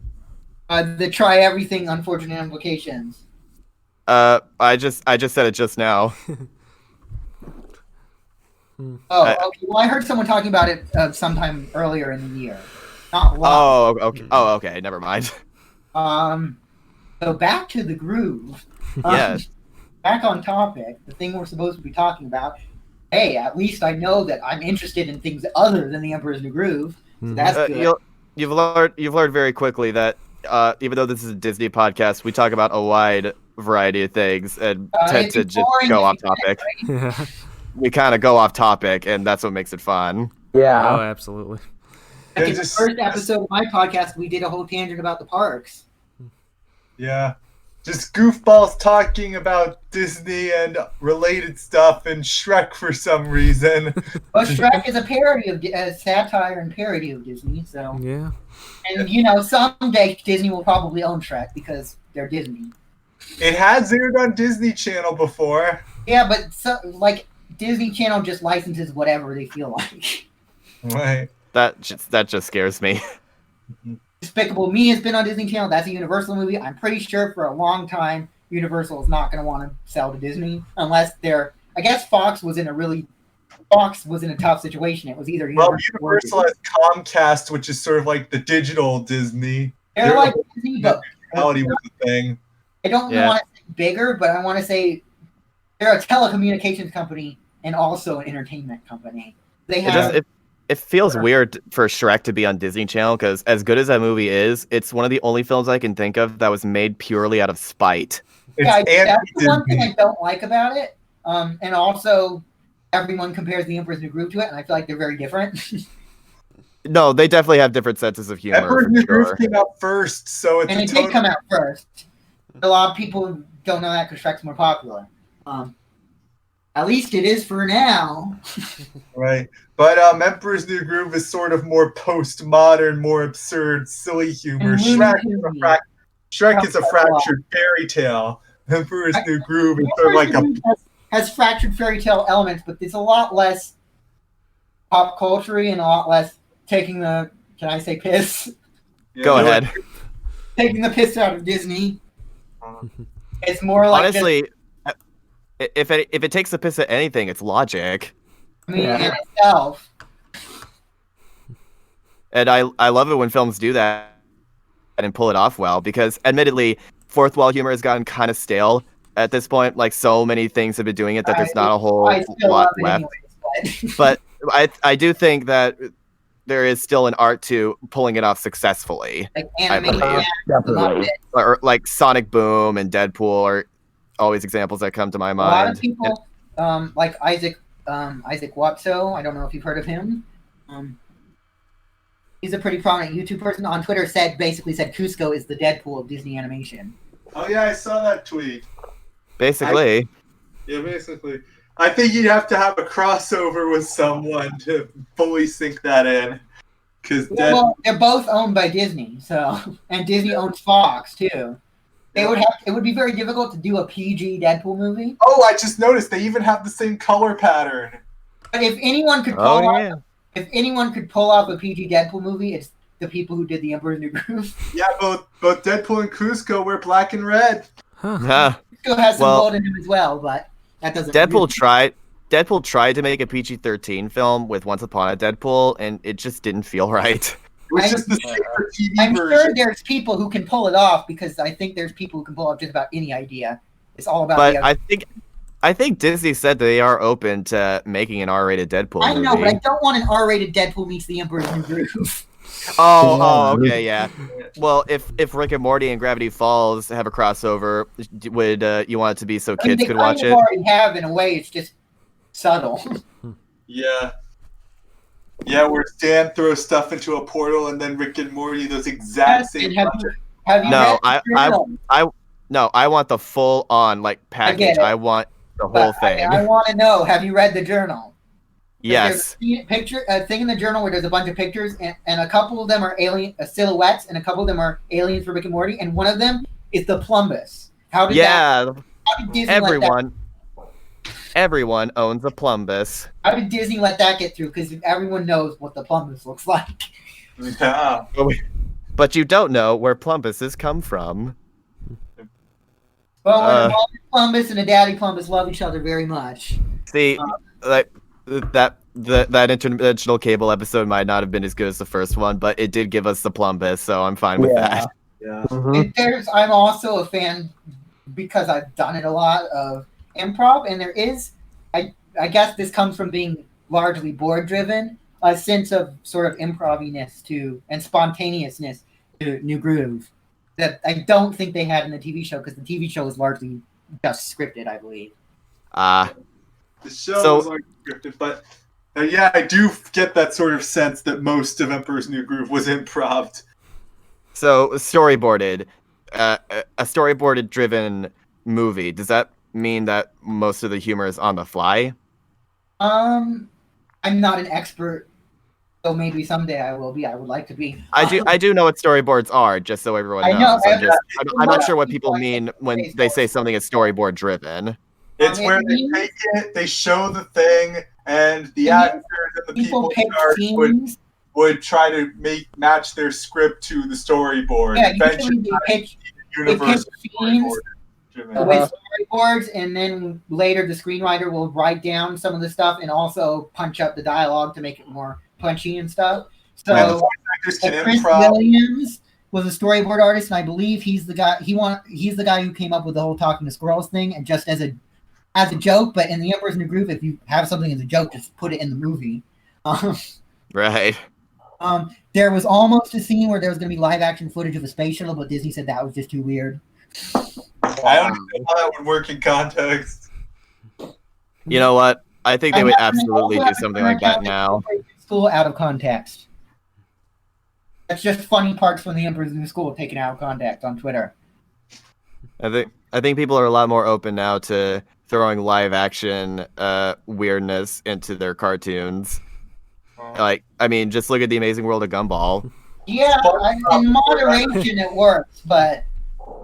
The try everything, unfortunate implications. I just said it just now. Okay. Well, I heard someone talking about it sometime earlier in the year. Not long. Okay. Never mind. So back to the groove. Yes. Back on topic. The thing we're supposed to be talking about. Hey, at least I know that I'm interested in things other than the Emperor's New Groove. So that's good. You've learned very quickly that even though this is a Disney podcast, we talk about a wide variety of things and tend to just go off topic. Yeah. We kind of go off topic, and that's what makes it fun. Yeah. Oh, absolutely. Like in the first episode of my podcast, we did a whole tangent about the parks. Yeah. Just goofballs talking about Disney and related stuff and Shrek for some reason. Well, Shrek is a parody of a satire and parody of Disney, so. Yeah. And someday Disney will probably own Shrek because they're Disney. It has aired on Disney Channel before. Yeah, but Disney Channel just licenses whatever they feel like. Right. That just scares me. Despicable Me has been on Disney Channel. That's a Universal movie. I'm pretty sure for a long time Universal is not going to want to sell to Disney unless they're. I guess Fox was in a tough situation. It was either Universal has Comcast, which is sort of like the digital Disney. They're like Disney, but reality was the thing. I don't want to say bigger, but I want to say they're a telecommunications company and also an entertainment company. They have. It feels weird for Shrek to be on Disney Channel because as good as that movie is, it's one of the only films I can think of that was made purely out of spite. That's the one thing I don't like about it. And also, everyone compares The Emperor's New Groove to it, and I feel like they're very different. No, they definitely have different senses of humor. Emperor's New Groove came out first, so it's it did come out first. A lot of people don't know that because Shrek's more popular. At least it is for now. Right. But Emperor's New Groove is sort of more postmodern, more absurd, silly humor. Shrek is a fractured fairy tale. Emperor's New Groove is sort of like has fractured fairy tale elements, but it's a lot less pop culture-y and a lot less taking the Can I say piss? Go ahead. Taking the piss out of Disney. It's more like Honestly, if it takes the piss at anything, it's logic. in itself. And I love it when films do that and pull it off well, because admittedly, fourth wall humor has gotten kind of stale at this point. Like, so many things have been doing it that there's not a whole lot left. Anyways, But I do think that there is still an art to pulling it off successfully. like I animation, believe. Definitely. Or like Sonic Boom and Deadpool are always examples that come to my a lot mind. of people, like Isaac Watso. I don't know if you've heard of him. He's a pretty prominent YouTube person on Twitter. Basically said Cusco is the Deadpool of Disney animation. Oh yeah, I saw that tweet. Basically. Basically. I think you'd have to have a crossover with someone to fully sink that in. Well, they're both owned by Disney, and Disney owns Fox too. It would be very difficult to do a PG Deadpool movie. Oh, I just noticed they even have the same color pattern. But if anyone could pull off a PG Deadpool movie, it's the people who did The Emperor's New Groove. Yeah, both Deadpool and Cusco wear black and red. Huh. Cusco has some gold in him as well, but that doesn't. Deadpool tried to make a PG-13 film with Once Upon a Deadpool, and it just didn't feel right. It was just the super TV I'm version. sure there's people who can pull it off, because I think there's people who can pull off just about any idea. It's all about. But I think Disney said they are open to making an R-rated Deadpool movie. I know, but I don't want an R-rated Deadpool meets The Emperor's New Groove. Okay, yeah. Well, if Rick and Morty and Gravity Falls have a crossover, would you want it to be so kids could watch it? They already have, in a way. It's just subtle. Yeah. Yeah, where Dan throws stuff into a portal, and then Rick and Morty, those exact same. Have you read the journal? I want the full on package. I want the whole thing. I want to know. Have you read the journal? Yes. There's a thing in the journal where there's a bunch of pictures, and a couple of them are alien silhouettes, and a couple of them are aliens for Rick and Morty, and one of them is the Plumbus. How did Disney everyone owns a Plumbus. How did Disney let that get through? Because everyone knows what the Plumbus looks like. Yeah. But you don't know where Plumbuses come from. Well, when a mommy Plumbus and a daddy Plumbus love each other very much. See, that interdimensional cable episode might not have been as good as the first one, but it did give us the Plumbus, so I'm fine with that. Yeah. Mm-hmm. I'm also a fan, because I've done it a lot, of improv, and there is, I guess this comes from being largely board driven, a sense of sort of improviness and spontaneousness to New Groove that I don't think they had in the TV show, because the TV show was largely just scripted, I believe. The show was scripted, but yeah, I do get that sort of sense that most of Emperor's New Groove was improv. So storyboarded, a storyboarded driven movie. Does that mean that most of the humor is on the fly? I'm not an expert, so maybe someday I will be. I would like to be. I do know what storyboards are, just so everyone knows. I'm not sure what people mean when they say something is storyboard driven. It's where they take it, they show the thing, and the actors and the people in charge would try to match their script to the storyboard. Yeah, usually they pitch scenes with storyboards, and then later the screenwriter will write down some of the stuff and also punch up the dialogue to make it more punchy and stuff. So Chris Williams was a storyboard artist, and I believe he's the guy. He's the guy who came up with the whole talking to squirrels thing, and just as a joke. But in The Emperor's New Groove, if you have something as a joke, just put it in the movie. Right. There was almost a scene where there was going to be live action footage of a space shuttle, but Disney said that was just too weird. I don't know how that would work in context. You know what? I think they would absolutely do something like that now. School out of context. That's just funny parts from The Emperor's New School taken out of context on Twitter. I think people are a lot more open now to throwing live action weirdness into their cartoons. Just look at The Amazing World of Gumball. Yeah, in moderation it works, but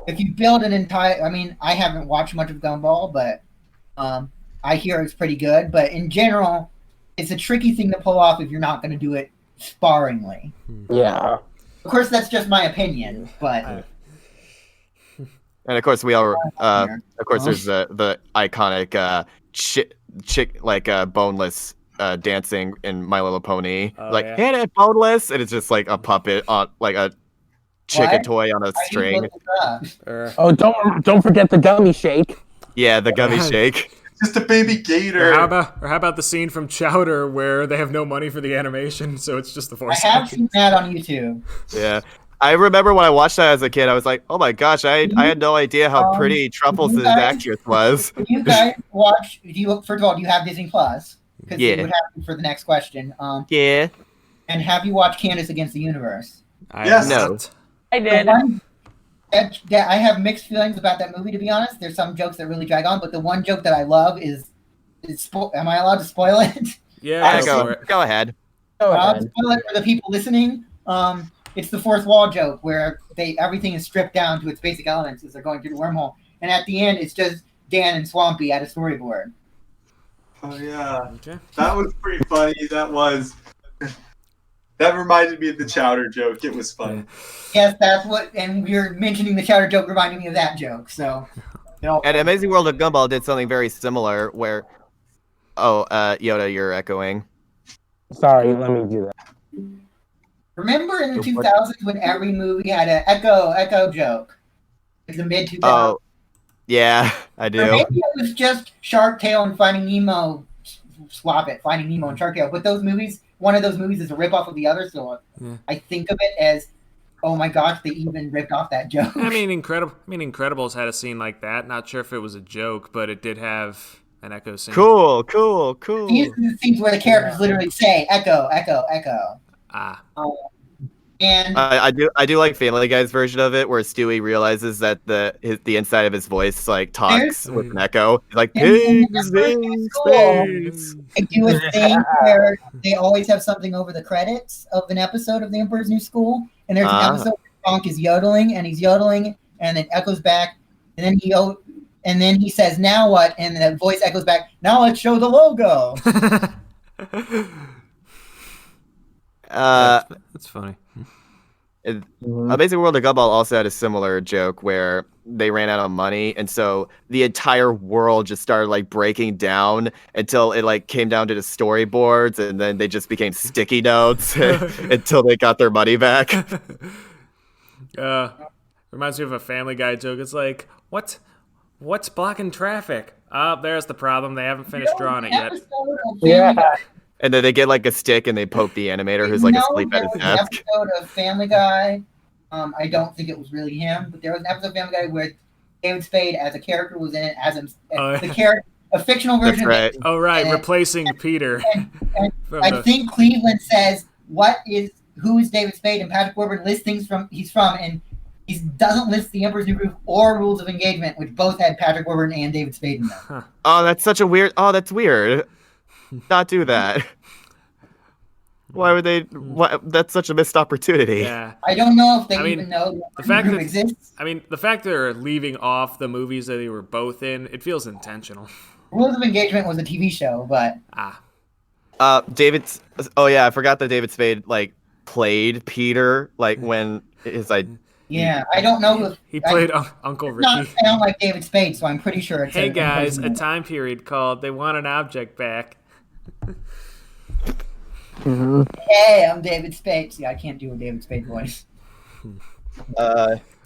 if you build an entire... I haven't watched much of Gumball, but I hear it's pretty good. But in general, it's a tricky thing to pull off if you're not going to do it sparingly. Yeah. Of course, that's just my opinion, but And of course, we all. Of course, Oh. there's the iconic boneless dancing in My Little Pony. Oh, Like yeah. hit it, boneless, and it's just like a puppet on like a chicken What? toy on a I didn't string. look it up. Oh, don't forget the gummy shake. Yeah, the gummy shake. Just a baby Or gator. how about the scene from Chowder where they have no money for the animation, so it's just the I voice. have seen that on YouTube. Yeah. I remember when I watched that as a kid, I was like, "Oh my gosh, I had no idea how pretty Truffles' you guys- actress was." If you guys watch, first of all, do you have Disney Plus? Because Yeah. it would happen for the next question. Yeah. And have you watched Candace Against the Universe? Yes. No. I The did. one that I have mixed feelings about that movie, to be honest. There's some jokes that really drag on, but the one joke that I love is am I allowed to spoil it? Yeah, go for it. Go ahead. Go I'll ahead. spoil it for the people listening. It's the fourth wall joke where everything is stripped down to its basic elements as they're going through the wormhole, and at the end it's just Dan and Swampy at a storyboard. Oh yeah, Okay. that was pretty funny. That reminded me of the chowder joke. It was funny. Yes, that's what. And you're mentioning the chowder joke, reminding me of that joke. So, And Amazing World of Gumball did something very similar where Yoda, you're echoing. Sorry, let me do that. remember in the 2000s when every movie had an echo joke, like the mid 2000s. Oh, yeah, I Or do. maybe it was just Shark Tale and Finding Nemo. Swap it, Finding Nemo and Shark Tale. But those movies, one of those movies is a ripoff of the other, so I think of it as, oh my gosh, they even ripped off that joke. I mean, Incredibles had a scene like that. Not sure if it was a joke, but it did have an echo scene. Cool. These are the scenes where the characters literally say echo, echo, echo. Ah. And I do like Family Guy's version of it, where Stewie realizes that the inside of his voice like talks with an echo. He's like pigs in space. they do a thing where they always have something over the credits of an episode of The Emperor's New School, and there's an episode where Bonk is yodeling, and he's yodeling, and it echoes back, and then he says, "Now what?" And the voice echoes back, "Now let's show the logo." That's funny. Amazing World of Gumball also had a similar joke where they ran out of money, and so the entire world just started like breaking down until it like came down to the storyboards, and then they just became sticky notes until they got their money back. Reminds me of a Family Guy joke. It's like, what's blocking traffic? Oh, there's the problem. They haven't finished drawing it yet. Yeah. And then they get like a stick and they poke the animator who's like asleep at his There was an desk. episode of Family Guy. I don't think it was really him, but there was an episode of Family Guy where David Spade as a character was in it as the character, a fictional version. That's right. Of Oh, right, And- replacing Peter. and From I the- think Cleveland says, who is David Spade? And Patrick Warburton lists things he's from, and he doesn't list The Emperor's New Groove or Rules of Engagement, which both had Patrick Warburton and David Spade in them. Oh, that's such a weird. Oh, that's weird. Not do that. Why would they? That's such a missed opportunity. Yeah. I don't know if they I mean, even know the The fact Emperor's New that- Groove exists. I mean, the fact they're leaving off the movies that they were both in, it feels intentional. Rules of Engagement was a TV show, but David's. Oh yeah, I forgot that David Spade like played Peter like when his yeah, I don't know if He played Uncle It does not Ricky. sound like David Spade, so I'm pretty sure it's Hey an guys, a impersonation. time period called They Want an Object Back. Hey, I'm David Spade. See, I can't do a David Spade voice.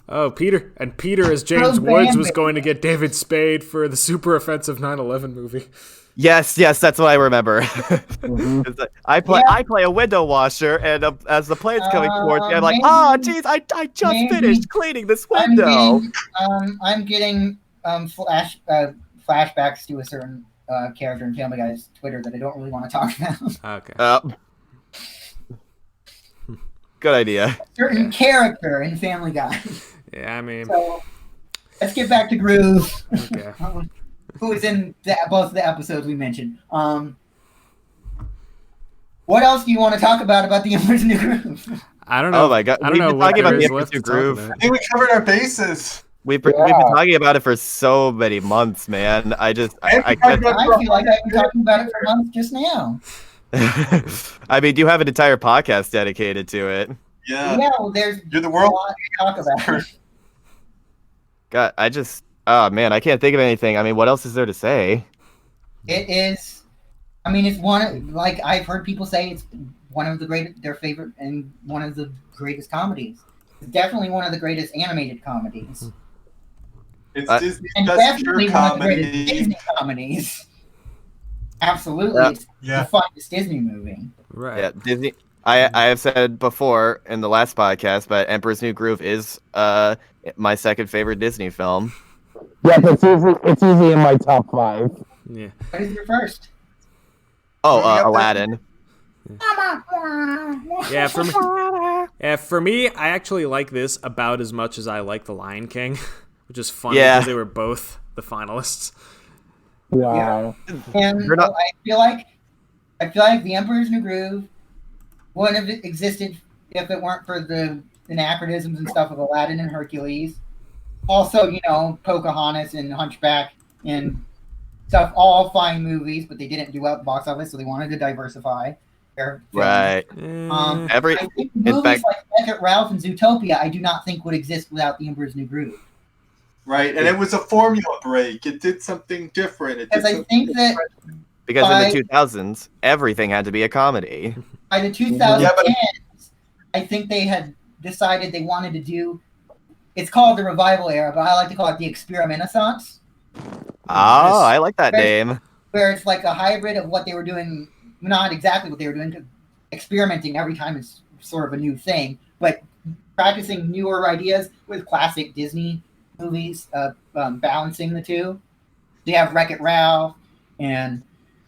Oh, Peter as James Woods was going to get David Spade for the super offensive 9/11 movie. Yes, that's what I remember. It's like, I play a window washer, and as the plane's coming towards me, I'm like, maybe- oh, geez, I just maybe finished cleaning this I'm window. getting flashbacks to a certain character in Family Guy's Twitter that I don't really want to talk about. Okay. Good idea. Certain character in Family Guy. Yeah, I mean, So let's get back to Groove, okay. who is in both of the episodes we mentioned. What else do you want to talk about the Emperor's New Groove? I don't know. Oh my God, I don't we've know been what talking there about the is Emperor's left New to talk Groove. about. I think we covered our bases. We've been talking about it for so many months, man. I And we can't. talked about I feel like I've been talking about it for months just now. I mean, you have an entire podcast dedicated to it. Yeah. Yeah, well, there's You're the a world. lot to talk about. God, oh man, I can't think of anything. I mean, what else is there to say? It is. I mean, it's like I've heard people say it's one of their favorite and one of the greatest comedies. It's definitely one of the greatest animated comedies. It's Disney's And best definitely pure one of the greatest comedy. Disney comedies. Absolutely, Yeah. it's the finest Disney movie. Right. Yeah, Disney. I have said before in the last podcast, but Emperor's New Groove is my second favorite Disney film. Yeah, it's easy in my top 5. Yeah. What is your first? Oh, Moving up there. Aladdin. Yeah, for me, I actually like this about as much as I like The Lion King, which is funny Yeah. because they were both the finalists. Wow. And You're not- I feel like The Emperor's New Groove wouldn't have existed if it weren't for the anachronisms and stuff of Aladdin and Hercules. Also, Pocahontas and Hunchback and stuff, all fine movies, but they didn't do well at the box office, so they wanted to diversify their films. Right. Every I think in movies fact- like Wreck-It Ralph and Zootopia, I do not think would exist without The Emperor's New Groove. Right, and it was a formula break. It did something different. Because I think that because in the 2000s, everything had to be a comedy. by the 2010s, Yeah, but- I think they had decided they wanted to do. It's called the revival era, but I like to call it the experimentissance, Oh, I like that name. where it's like a hybrid of what they were doing, not exactly what they were doing, experimenting every time is sort of a new thing, but practicing newer ideas with classic Disney movies, balancing the two. You have Wreck-It Ralph and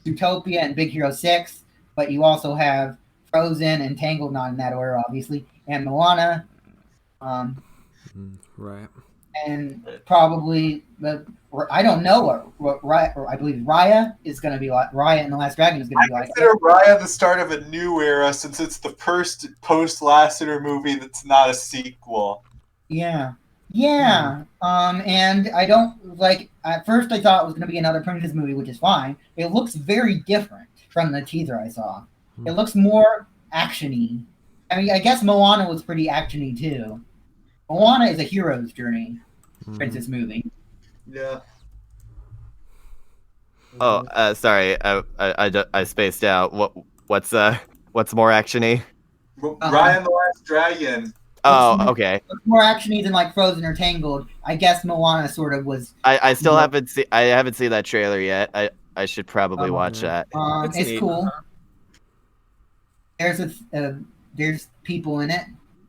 Zootopia and Big Hero 6, but you also have Frozen and Tangled, not in that order, obviously, and Moana, Right. and probably I don't know what I believe Raya is going to be like. Raya and the Last Dragon is going to be I like. consider Raya the start of a new era since it's the first post-Lasseter movie that's not a sequel. Yeah. And I don't like. At first, I thought it was going to be another Princess movie, which is fine. It looks very different from the teaser I saw. It looks more actiony. I mean, I guess Moana was pretty actiony too. Moana is a hero's journey princess movie. Yeah. Oh, sorry, I spaced out. What's more actiony? Raya and the Last Dragon. Oh, okay. It's more actiony than like Frozen or Tangled. I guess Moana sort of was. I still haven't seen. I haven't seen that trailer yet. I should probably watch that. It's It's neat. cool. There's people in it.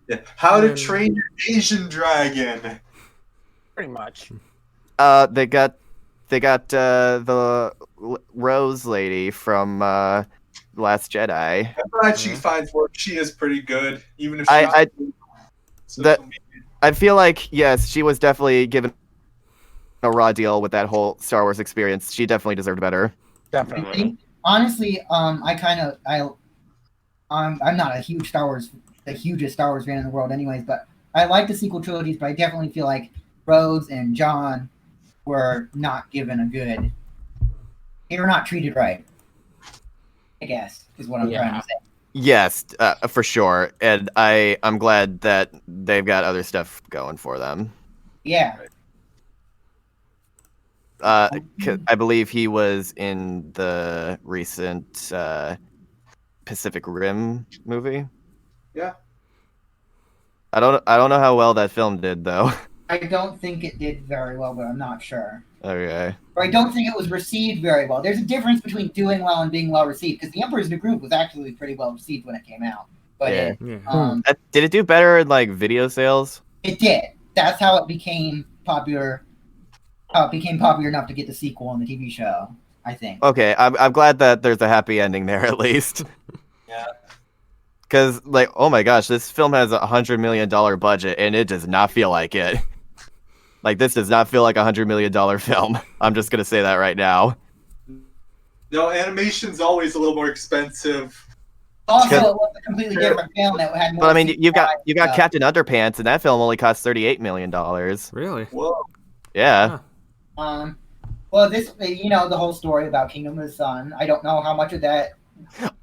Yeah. How to Train Your Asian Dragon. Pretty much. They got the Rose lady from Last Jedi. I thought she finds work. She is pretty good, even if she's I feel like yes, she was definitely given a raw deal with that whole Star Wars experience. She definitely deserved better. Definitely. Honestly, I'm not the hugest Star Wars fan in the world, anyways. But I like the sequel trilogies. But I definitely feel like Rose and John were not given a good. They were not treated right. I guess is what I'm trying to say. Yes, for sure. And I'm glad that they've got other stuff going for them. Yeah. I believe he was in the recent Pacific Rim movie. Yeah. I don't know how well that film did though. I don't think it did very well, but I'm not sure. Okay. Or I don't think it was received very well. There's a difference between doing well and being well received, because The Emperor's New Groove was actually pretty well received when it came out. But Yeah. Yeah. Did it do better in like video sales? it did. That's how it became popular. How it became popular enough to get the sequel on the TV show, I think. Okay, I'm glad that there's a happy ending there at least. Yeah. Because like, oh my gosh, this film has $100 million budget and it does not feel like it. Like this does not feel like $100 million film. I'm just gonna say that right now. No, animation's always a little more expensive. Also, it was a completely different film that had more. But I mean, you got CGI. Captain Underpants, and that film only cost $38 million. Really? Whoa. Yeah. Huh. Well, this, the whole story about Kingdom of the Sun. I don't know how much of that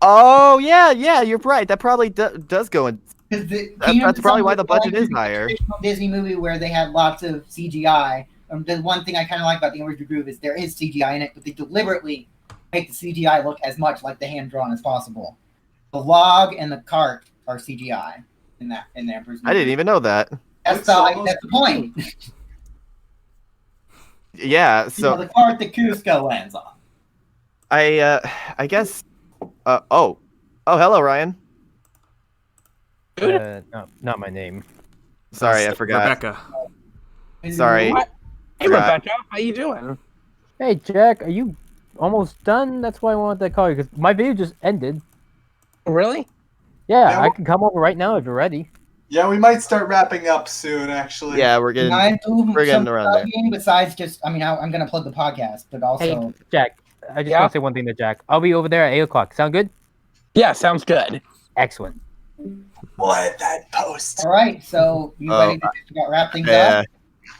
Oh yeah, you're right. That probably does go in. That's probably why the budget is higher. Traditional Disney movie where they had lots of CGI. The one thing I kind of like about the Emperor's New Groove is there is CGI in it, but they deliberately make the CGI look as much like the hand drawn as possible. The log and the cart are CGI in the Emperor's New Groove. I didn't even know that. That's the point. Yeah. So the cart that Cusco lands on. I guess. Oh, hello, Ryan. No, not my name. Sorry, I forgot. Rebecca. Sorry. What? Hey, Rebecca, how you doing? Hey, Jack, are you almost done? That's why I wanted to call you, because my video just ended. Really? Yeah, I can come over right now if you're ready. Yeah, we might start wrapping up soon, actually. Yeah, we're getting around there. Besides just, I'm going to plug the podcast, but also... Hey, Jack, I just want to say one thing to Jack. I'll be over there at 8 o'clock. Sound good? Yeah, sounds good. Excellent. We'll hit that post. All right, so you ready to just wrap things up?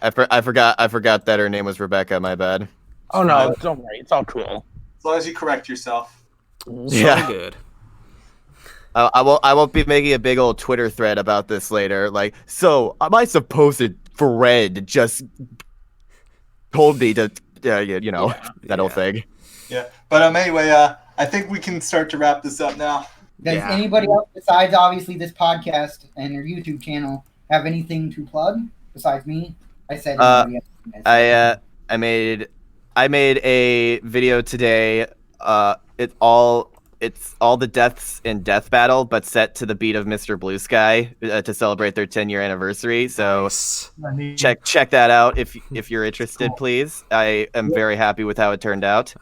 I forgot that her name was Rebecca. My bad. Oh no, don't worry, it's all cool. As long as you correct yourself. Yeah. Good. I won't be making a big old Twitter thread about this later. Like, so my supposed friend just told me to, that whole thing. Yeah, but anyway, I think we can start to wrap this up now. Does anybody else, besides obviously this podcast and your YouTube channel, have anything to plug besides me? I said. I made a video today. It's all the deaths in Death Battle, but set to the beat of Mr. Blue Sky to celebrate their 10-year anniversary. So check that out if you're interested, please. I am very happy with how it turned out,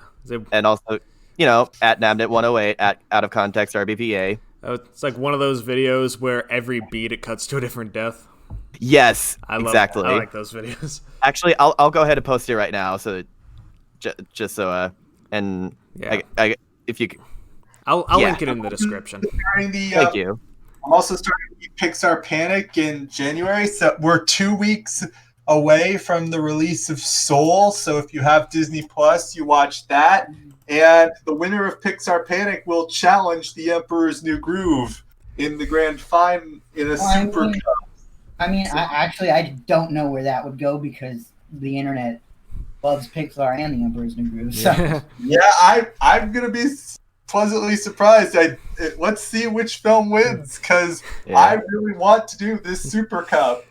and also, at Nabnet108 at Out of Context RBPA. It's like one of those videos where every beat it cuts to a different death. Yes, exactly. I like those videos. Actually, I'll go ahead and post it right now. So just so and yeah. I if you. I'll link it in the description. Thank you. I'm also starting Pixar Panic in January, so we're 2 weeks away from the release of Soul. So if you have Disney Plus, you watch that, and the winner of Pixar Panic will challenge the Emperor's New Groove in the grand final in a Super Cup. I don't know where that would go because the internet loves Pixar and the Emperor's New Groove. So. Yeah, I'm gonna be pleasantly surprised. Let's see which film wins, because I really want to do this Super Cup.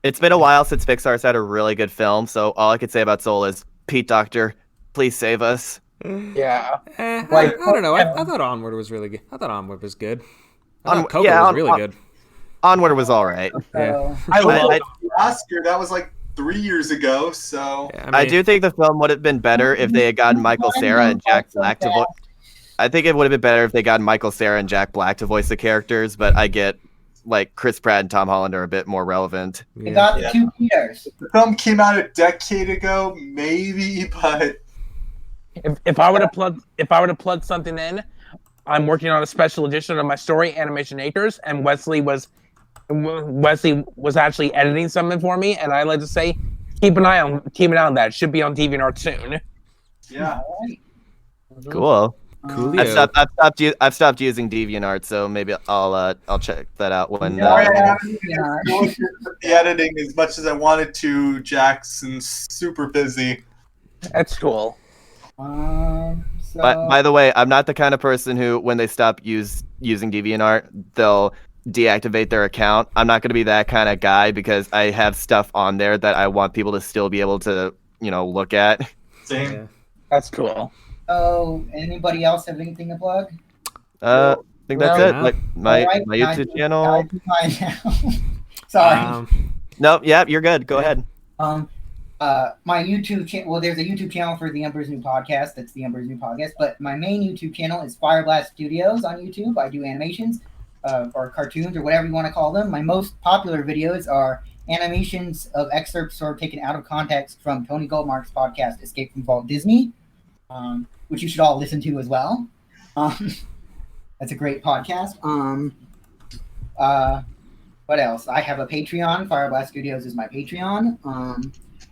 It's been a while since Pixar's had a really good film, so all I could say about Soul is, Pete Doctor, please save us. Yeah. I don't know. I thought Onward was really good. I thought Onward was good. I thought Coco was really good. Onward was all right. Yeah. I love the Oscar. That was like 3 years ago, so... Yeah, I do think the film would have been better if they had gotten Michael Cera and Jack Black to voice. I think it would have been better if they got Michael Cera and Jack Black to voice the characters, but I get, like, Chris Pratt and Tom Holland are a bit more relevant. They got the two Peters. The film came out a decade ago, maybe, but if I were to plug something in, I'm working on a special edition of my story, Animation Acres, and Wesley was actually editing something for me, and I like to say, keep an eye on that. It should be on DeviantArt soon. Yeah. Cool. Coolio. I've stopped using DeviantArt, so maybe I'll check that out when. The editing as much as I wanted to. Jackson's super busy. That's cool. By the way, I'm not the kind of person who, when they stop using DeviantArt, they'll deactivate their account. I'm not going to be that kind of guy because I have stuff on there that I want people to still be able to, look at. Same. Yeah. That's cool. Oh, anybody else have anything to plug? I think that's it. No. Like my YouTube channel. Sorry. Nope. Yeah, you're good. Go ahead. My YouTube channel. Well, there's a YouTube channel for the Emperor's New Podcast. That's the Emperor's New Podcast. But my main YouTube channel is Fireblast Studios on YouTube. I do animations, or cartoons, or whatever you want to call them. My most popular videos are animations of excerpts sort of taken out of context from Tony Goldmark's podcast, Escape from Walt Disney, which you should all listen to as well. That's a great podcast. What else? I have a Patreon. Fireblast Studios is my Patreon.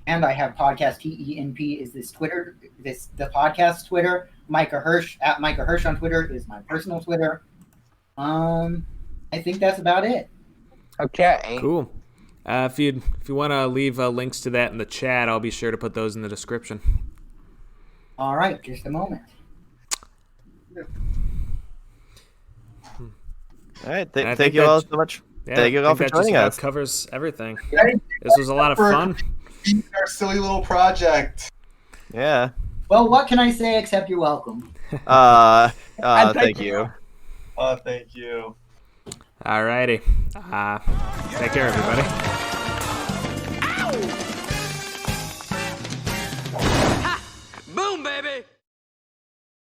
And I have podcast TENP is this Twitter, the podcast Twitter. Micah Hirsh at Micah Hirsh on Twitter is my personal Twitter. I think that's about it. Okay. Cool. If you want to leave links to that in the chat, I'll be sure to put those in the description. All right, just a moment. All right. And I Thank think you all that- so much. Yeah, Thank you I all think for that just joining about us. covers everything. Yeah, This was a lot of fun. Our silly little project. Yeah. Well, what can I say except you're welcome? Thank you. Thank you. Alrighty. Take care, everybody. Boom, baby!